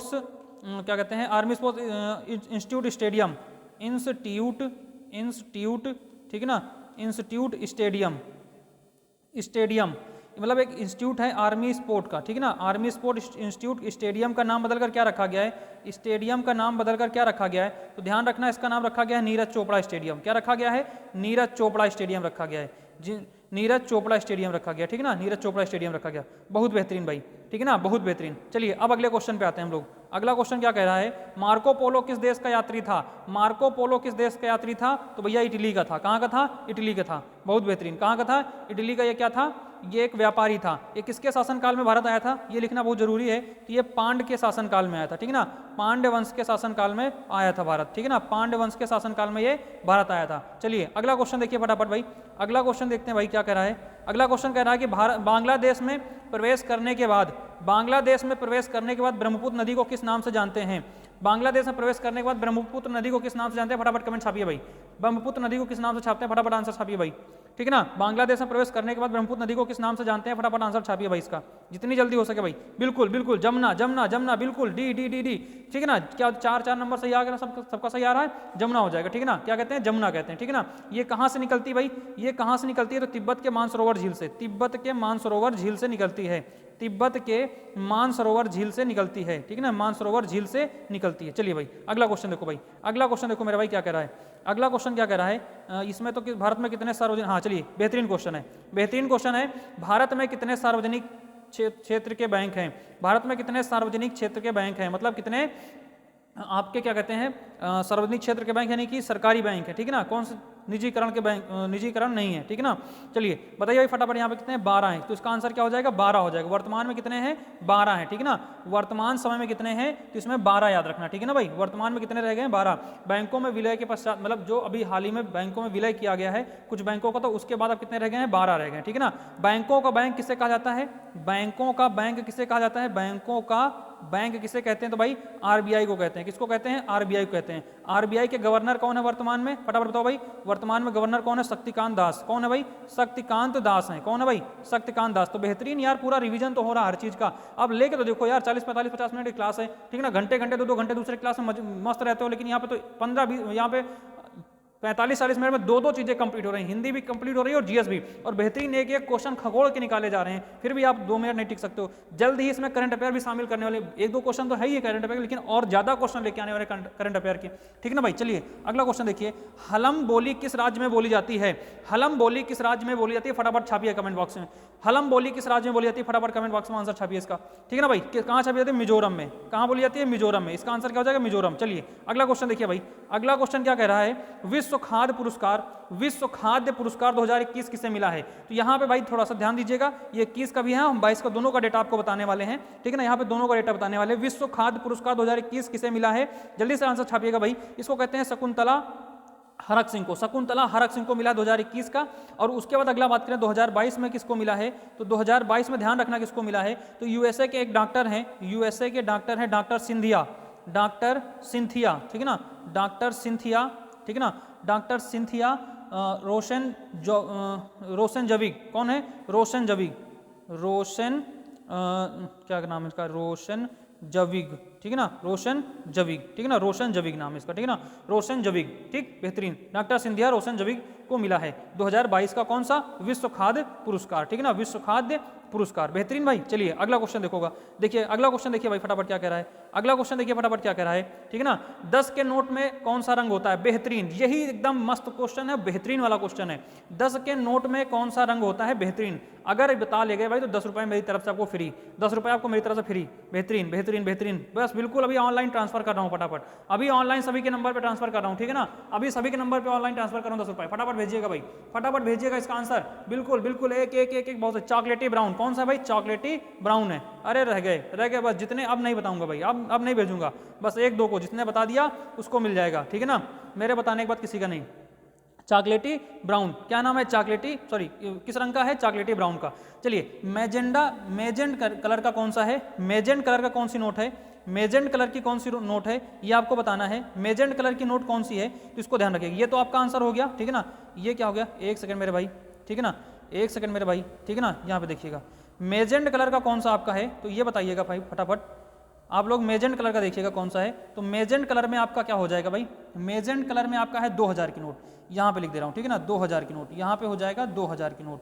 क्या कहते हैं? आर्मी स्पोर्ट्स इंस्टीट्यूट इंस्टीट्यूट, ठीक है ना, इंस्टीट्यूट स्टेडियम मतलब एक इंस्टीट्यूट है आर्मी स्पोर्ट का, ठीक है ना। आर्मी स्पोर्ट इंस्टीट्यूट स्टेडियम का नाम बदलकर क्या रखा गया है? स्टेडियम का नाम बदलकर क्या रखा गया है? तो ध्यान रखना, इसका नाम रखा गया है नीरज चोपड़ा स्टेडियम। क्या रखा गया है? नीरज चोपड़ा स्टेडियम रखा गया है। नीरज चोपड़ा स्टेडियम रखा गया, ठीक है ना, नीरज चोपड़ा स्टेडियम रखा गया। बहुत बेहतरीन भाई, ठीक है ना, बहुत बेहतरीन। चलिए अब अगले क्वेश्चन पे आते हैं हम लोग। अगला क्वेश्चन क्या कह रहा है? मार्को पोलो किस देश का यात्री था? मार्को पोलो किस देश का यात्री था? तो भैया इटली का था। कहाँ का था? इटली का था। बहुत बेहतरीन। कहाँ का था? इटली का। ये क्या था? ये एक व्यापारी था। ये किसके शासनकाल में भारत आया था? ये लिखना बहुत जरूरी है। तो ये पांड्य के शासनकाल में आया था, ठीक है ना, पांड्य वंश के शासनकाल में आया था भारत, ठीक है ना, पांड्य वंश के शासनकाल में ये भारत आया था। चलिए अगला क्वेश्चन देखिए फटाफट भाई, अगला क्वेश्चन देखते हैं भाई क्या कह रहा है। अगला क्वेश्चन कह रहा है कि बांग्लादेश में प्रवेश करने के बाद, बांग्लादेश में प्रवेश करने के बाद ब्रह्मपुत्र नदी को किस नाम से जानते हैं? बांग्लादेश में प्रवेश करने के बाद ब्रह्मपुत्र नदी को किस नाम से जानते हैं? फटाफट कमेंट छापिए भाई, ब्रह्मपुत्र नदी को किस नाम से छापते हैं? फटाफट आंसर छापिए भाई, ठीक है ना। बांग्लादेश में प्रवेश करने के बाद ब्रह्मपुत्र नदी को किस नाम से जानते हैं? फटाफट आंसर छापिए भाई इसका, जितनी जल्दी हो सके भाई। बिल्कुल बिल्कुल, जमुना जमुना जमुना, बिल्कुल डी डी डी डी, ठीक है ना। क्या चार नंबर सही आ गया? सबका सही आ रहा है, जमुना हो जाएगा, ठीक है ना। क्या कहते हैं? जमुना कहते हैं, ठीक है ना। ये कहाँ से निकलती है भाई? ये कहाँ से निकलती है? तो तिब्बत के मानसरोवर झील से, तिब्बत के मानसरोवर झील से निकलती है, तिब्बत के मानसरोवर झील से निकलती है, ठीक है ना, मानसरोवर झील से निकलती है। चलिए भाई अगला क्वेश्चन देखो भाई, अगला क्वेश्चन देखो मेरा भाई क्या कह रहा है। अगला क्वेश्चन क्या कह रहा है? इसमें तो भारत में कितने सार्वजनिक, हाँ चलिए बेहतरीन क्वेश्चन है, बेहतरीन क्वेश्चन है। भारत में कितने सार्वजनिक क्षेत्र के बैंक हैं? भारत में कितने सार्वजनिक क्षेत्र के बैंक हैं? मतलब कितने आपके क्या कहते हैं सार्वजनिक क्षेत्र के बैंक, यानी कि सरकारी बैंक है, ठीक है ना, कौन से निजीकरण के बैंक, निजीकरण नहीं है, ठीक है ना। चलिए बताइए भाई फटाफट, यहाँ पे कितने हैं? 12 हैं, तो इसका आंसर क्या हो जाएगा? 12 हो जाएगा। वर्तमान में कितने हैं? 12 हैं, ठीक है ना। वर्तमान समय में कितने हैं? तो इसमें 12 याद रखना, ठीक है ना भाई। वर्तमान में कितने रह गए? 12। बैंकों में विलय के पश्चात, मतलब जो अभी हाल ही में बैंकों में विलय किया गया है कुछ बैंकों का, तो उसके बाद अब कितने रह गए हैं? 12 रह गए, ठीक है ना। बैंकों का बैंक किसे कहा जाता है? बैंकों का बैंक किसे कहा जाता है? बैंकों का बैंक किसे कहते हैं? तो भाई आरबीआई को कहते हैं। किसको कहते हैं? आरबीआई को कहते हैं। आरबीआई के गवर्नर कौन है वर्तमान में? फटाफट बताओ भाई, वर्तमान में गवर्नर कौन है? शक्तिकांत दास। कौन है भाई? शक्तिकांत दास हैं। कौन है भाई? शक्तिकांत दास। तो बेहतरीन यार, पूरा रिवीजन तो हो रहा है हर चीज का। अब लेके तो देखो यार, 40 45 50 मिनट की क्लास है, ठीक है ना। घंटे घंटे 2 घंटे दूसरे क्लास में मस्त रहते हो, लेकिन यहाँ पे तो 15-20, यहाँ पे 45-40 मिनट में 2 चीजें कंप्लीट हो रही हैं, हिंदी भी कंप्लीट हो रही है और जीएस भी, और बेहतरीन एक क्वेश्चन खगोल के निकाले जा रहे हैं, फिर भी आप 2 मिनट नहीं टिक सकते हो। जल्द ही इसमें करंट अफेयर भी शामिल करने वाले, 1-2 क्वेश्चन तो है ही करंट अफेयर, लेकिन और ज्यादा क्वेश्चन लेके आने वाले करंट अफेयर के, ठीक है ना भाई। चलिए अगला क्वेश्चन देखिए, हलम बोली किस राज्य में बोली जाती है? हलम बोली किस राज्य में बोली जाती है? फटाफट छापिए कमेंट बॉक्स में, हलम बोली किस राज्य में बोली जाती है? फटाफट कमेंट बॉक्स में आंसर छापिए इसका, ठीक है ना भाई। कहाँ छापी जाती है? मिजोरम में। कहाँ बोली जाती है? मिजोरम में। इसका आंसर क्या हो जाएगा? मिजोरम। चलिए अगला क्वेश्चन देखिए भाई, अगला क्वेश्चन क्या कह रहा है? विश्व खाद्य पुरस्कार, विश्व खाद्य पुरस्कार 2021 किसे मिला है? तो यहाँ पे भाई थोड़ा सा ध्यान दीजिएगा, ये 21 का भी है, हम 22 का दोनों का डेटा आपको बताने वाले हैं, ठीक है ना। यहाँ पे दोनों का डेटा बताने वाले हैं। विश्व खाद्य पुरस्कार 2021 किसे मिला है? जल्दी से आंसर छापिएगा भाई। इसको कहते हैं शकुंतला हरक सिंह को, शकुंतला हरक सिंह को मिला 2021 का। और उसके बाद अगला बात करें 2022 में किसको मिला है? तो 2022 में ध्यान रखना किसको मिला है, तो यूएसए के एक डॉक्टर हैं, यूएसए के डॉक्टर हैं डॉक्टर सिंधिया, डॉक्टर सिंथिया, ठीक है ना, डॉक्टर सिंथिया, ठीक है ना, डॉक्टर सिंथिया रोशन जविग। कौन है? रोशन जविग, रोशन क्या नाम है इसका? रोशन जविग, ठीक है ना, रोशन जविग, ठीक है ना, रोशन जविग नाम है इसका, ठीक है ना, रोशन जविग, ठीक, बेहतरीन। डॉक्टर सिंधिया रोशन जविग को मिला है 2022 का कौन सा? विश्व खाद्य पुरस्कार, ठीक है ना, विश्व खाद्य पुरस्कार, बेहतरीन भाई। चलिए अगला क्वेश्चन देखोगा, देखिए अगला क्वेश्चन देखिए भाई फटाफट क्या कह रहा है, अगला क्वेश्चन देखिए फटाफट क्या कह रहा है, ठीक है ना। 10 के नोट में कौन सा रंग होता है? बेहतरीन, यही एकदम मस्त क्वेश्चन है, बेहतरीन वाला क्वेश्चन है। 10 के नोट में कौन सा रंग होता है? बेहतरीन। अगर बता ले गए भाई तो 10 रुपए मेरी तरफ से आपको फ्री, 10 रुपए आपको मेरी तरफ से फ्री। बेहतरीन बेहतरीन बेहतरीन, बस बिल्कुल अभी ऑनलाइन ट्रांसफर कर रहा हूँ फटाफट, अभी ऑनलाइन सभी के नंबर पे ट्रांसफर कर रहा हूँ, ठीक है ना, अभी सभी के नंबर पे ऑनलाइन ट्रांसफर कर रहा हूँ 10 रुपए, फटाफट भेजिएगा भाई, फटाफट भेजिएगा इसका आंसर, बिल्कुल बिल्कुल एक एक एक एक बहुत चॉकलेटी ब्राउन, कौन सा भाई? चॉकलेटी ब्राउन है। अरे रह गए बस, जितने अब नहीं बताऊंगा भाई, अब नहीं भेजूंगा, बस 1-2 को जिसने बता दिया उसको मिल जाएगा, ठीक है ना, मेरे बताने के बाद किसी का नहीं। चॉकलेटी ब्राउन, क्या नाम है? चॉकलेटी, सॉरी किस रंग का है? चॉकलेटी ब्राउन का। चलिए मेजेंट कलर का कौन सा है? मेजेंट कलर का कौन सी नोट है? मेजेंट कलर की कौन सी नोट है, ये आपको बताना है। मेजेंट कलर की नोट कौन सी है, तो इसको ध्यान रखिएगा। ये तो आपका आंसर हो गया, ठीक है ना। ये क्या हो गया? 1 सेकंड मेरे भाई, ठीक है ना, 1 सेकंड मेरे भाई, ठीक है ना। यहाँ पे देखिएगा मेजेंट कलर का कौन सा आपका है, तो ये बताइएगा भाई फटाफट, आप लोग मेजेंट कलर का देखिएगा कौन सा है। तो मेजेंट कलर में आपका क्या हो जाएगा भाई? मेजेंट कलर में आपका है 2000 की नोट, यहाँ पे लिख दे रहा हूँ, ठीक है ना, 2000 की नोट, यहाँ पे हो जाएगा 2000 की नोट,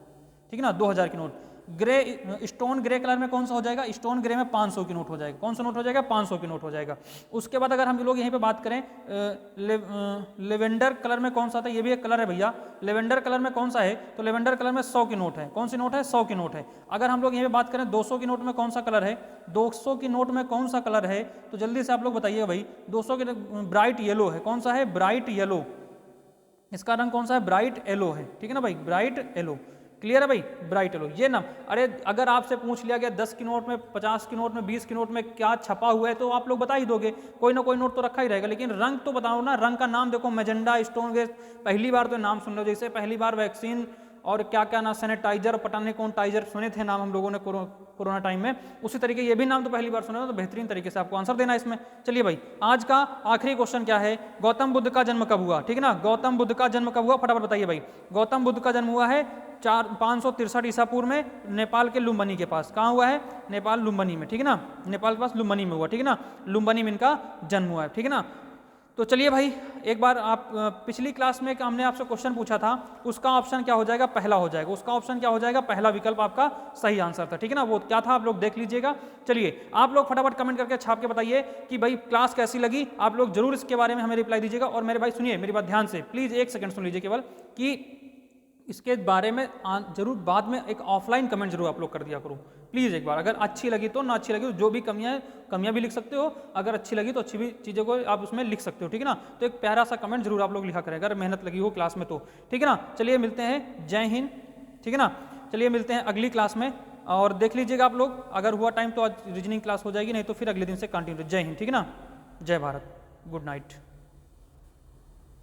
ठीक है ना, 2000 की note. Grey, stone grey colour में कौन सा हो जाएगा? स्टोन ग्रे में 500 की नोट हो जाएगा। कौन सा नोट हो जाएगा? 500 की नोट हो जाएगा। उसके बाद अगर हम लोग यहीं पे बात करें लेवेंडर कलर में कौन सा था, ये भी एक कलर है भैया, लेवेंडर कलर में कौन सा है? तो लेवेंडर कलर में 100 की नोट है। कौन सी नोट है? 100 की नोट है। अगर हम लोग यहीं पे बात करें 200 की नोट में कौन सा कलर है? 200 की नोट में कौन सा कलर है, तो जल्दी से आप लोग बताइए भाई। 200 की ब्राइट येलो है, कौन सा है? ब्राइट येलो, इसका रंग कौन सा है? ब्राइट येलो है, ठीक है ना भाई, ब्राइट येलो। क्लियर है भाई, ब्राइट येलो। ये नाम, अरे अगर आपसे पूछ लिया गया 10 की नोट में, 50 की नोट में, 20 की नोट में क्या छपा हुआ है तो आप लोग बता ही दोगे, कोई ना कोई नोट तो रखा ही रहेगा, लेकिन रंग तो बताओ ना। रंग का नाम देखो, मैजेंडा, स्टोन गेज, पहली बार तो नाम सुन लो, जैसे पहली बार वैक्सीन और क्या क्या ना, सैनिटाइजर, पटाने कौन टाइजर सुने थे नाम हम लोगों ने कोरोना टाइम में, उसी तरीके ये भी नाम तो पहली बार सुना, तो बेहतरीन तरीके से आपको आंसर देना है इसमें। चलिए भाई, आज का आखिरी क्वेश्चन क्या है? गौतम बुद्ध का जन्म कब हुआ? ठीक है ना, गौतम बुद्ध का जन्म कब हुआ, फटाफट बताइए भाई। गौतम बुद्ध का जन्म हुआ है 563 ईसा पूर्व में, नेपाल के लुम्बिनी के पास। कहाँ हुआ है? नेपाल लुम्बिनी में, ठीक है ना, नेपाल के पास लुम्बिनी में हुआ, ठीक है ना, लुम्बिनी में इनका जन्म हुआ है, ठीक है ना। तो चलिए भाई, एक बार आप पिछली क्लास में हमने आपसे क्वेश्चन पूछा था, उसका ऑप्शन क्या हो जाएगा? पहला हो जाएगा। उसका ऑप्शन क्या हो जाएगा? पहला विकल्प आपका सही आंसर था, ठीक है ना। वो क्या था आप लोग देख लीजिएगा। चलिए आप लोग फटाफट कमेंट करके छाप के बताइए कि भाई क्लास कैसी लगी। आप लोग जरूर इसके बारे में हमें रिप्लाई दीजिएगा। और मेरे भाई सुनिए मेरी बात ध्यान से, प्लीज़ एक सेकंड सुन लीजिए केवल, कि इसके बारे में जरूर बाद में एक ऑफलाइन कमेंट जरूर आप लोग कर दिया करो प्लीज़ एक बार। अगर अच्छी लगी तो, ना अच्छी लगी तो जो भी कमियां भी लिख सकते हो, अगर अच्छी लगी तो अच्छी भी चीज़ों को आप उसमें लिख सकते हो, ठीक है ना। तो एक प्यारा सा कमेंट जरूर आप लोग लिखा करें अगर मेहनत लगी हो क्लास में तो, ठीक है ना। चलिए मिलते हैं, जय हिंद, ठीक है ना। चलिए मिलते हैं अगली क्लास में, और देख लीजिएगा आप लोग, अगर हुआ टाइम तो आज रीजनिंग क्लास हो जाएगी, नहीं तो फिर अगले दिन से कंटिन्यू। जय हिंद, ठीक है ना, जय भारत, गुड नाइट।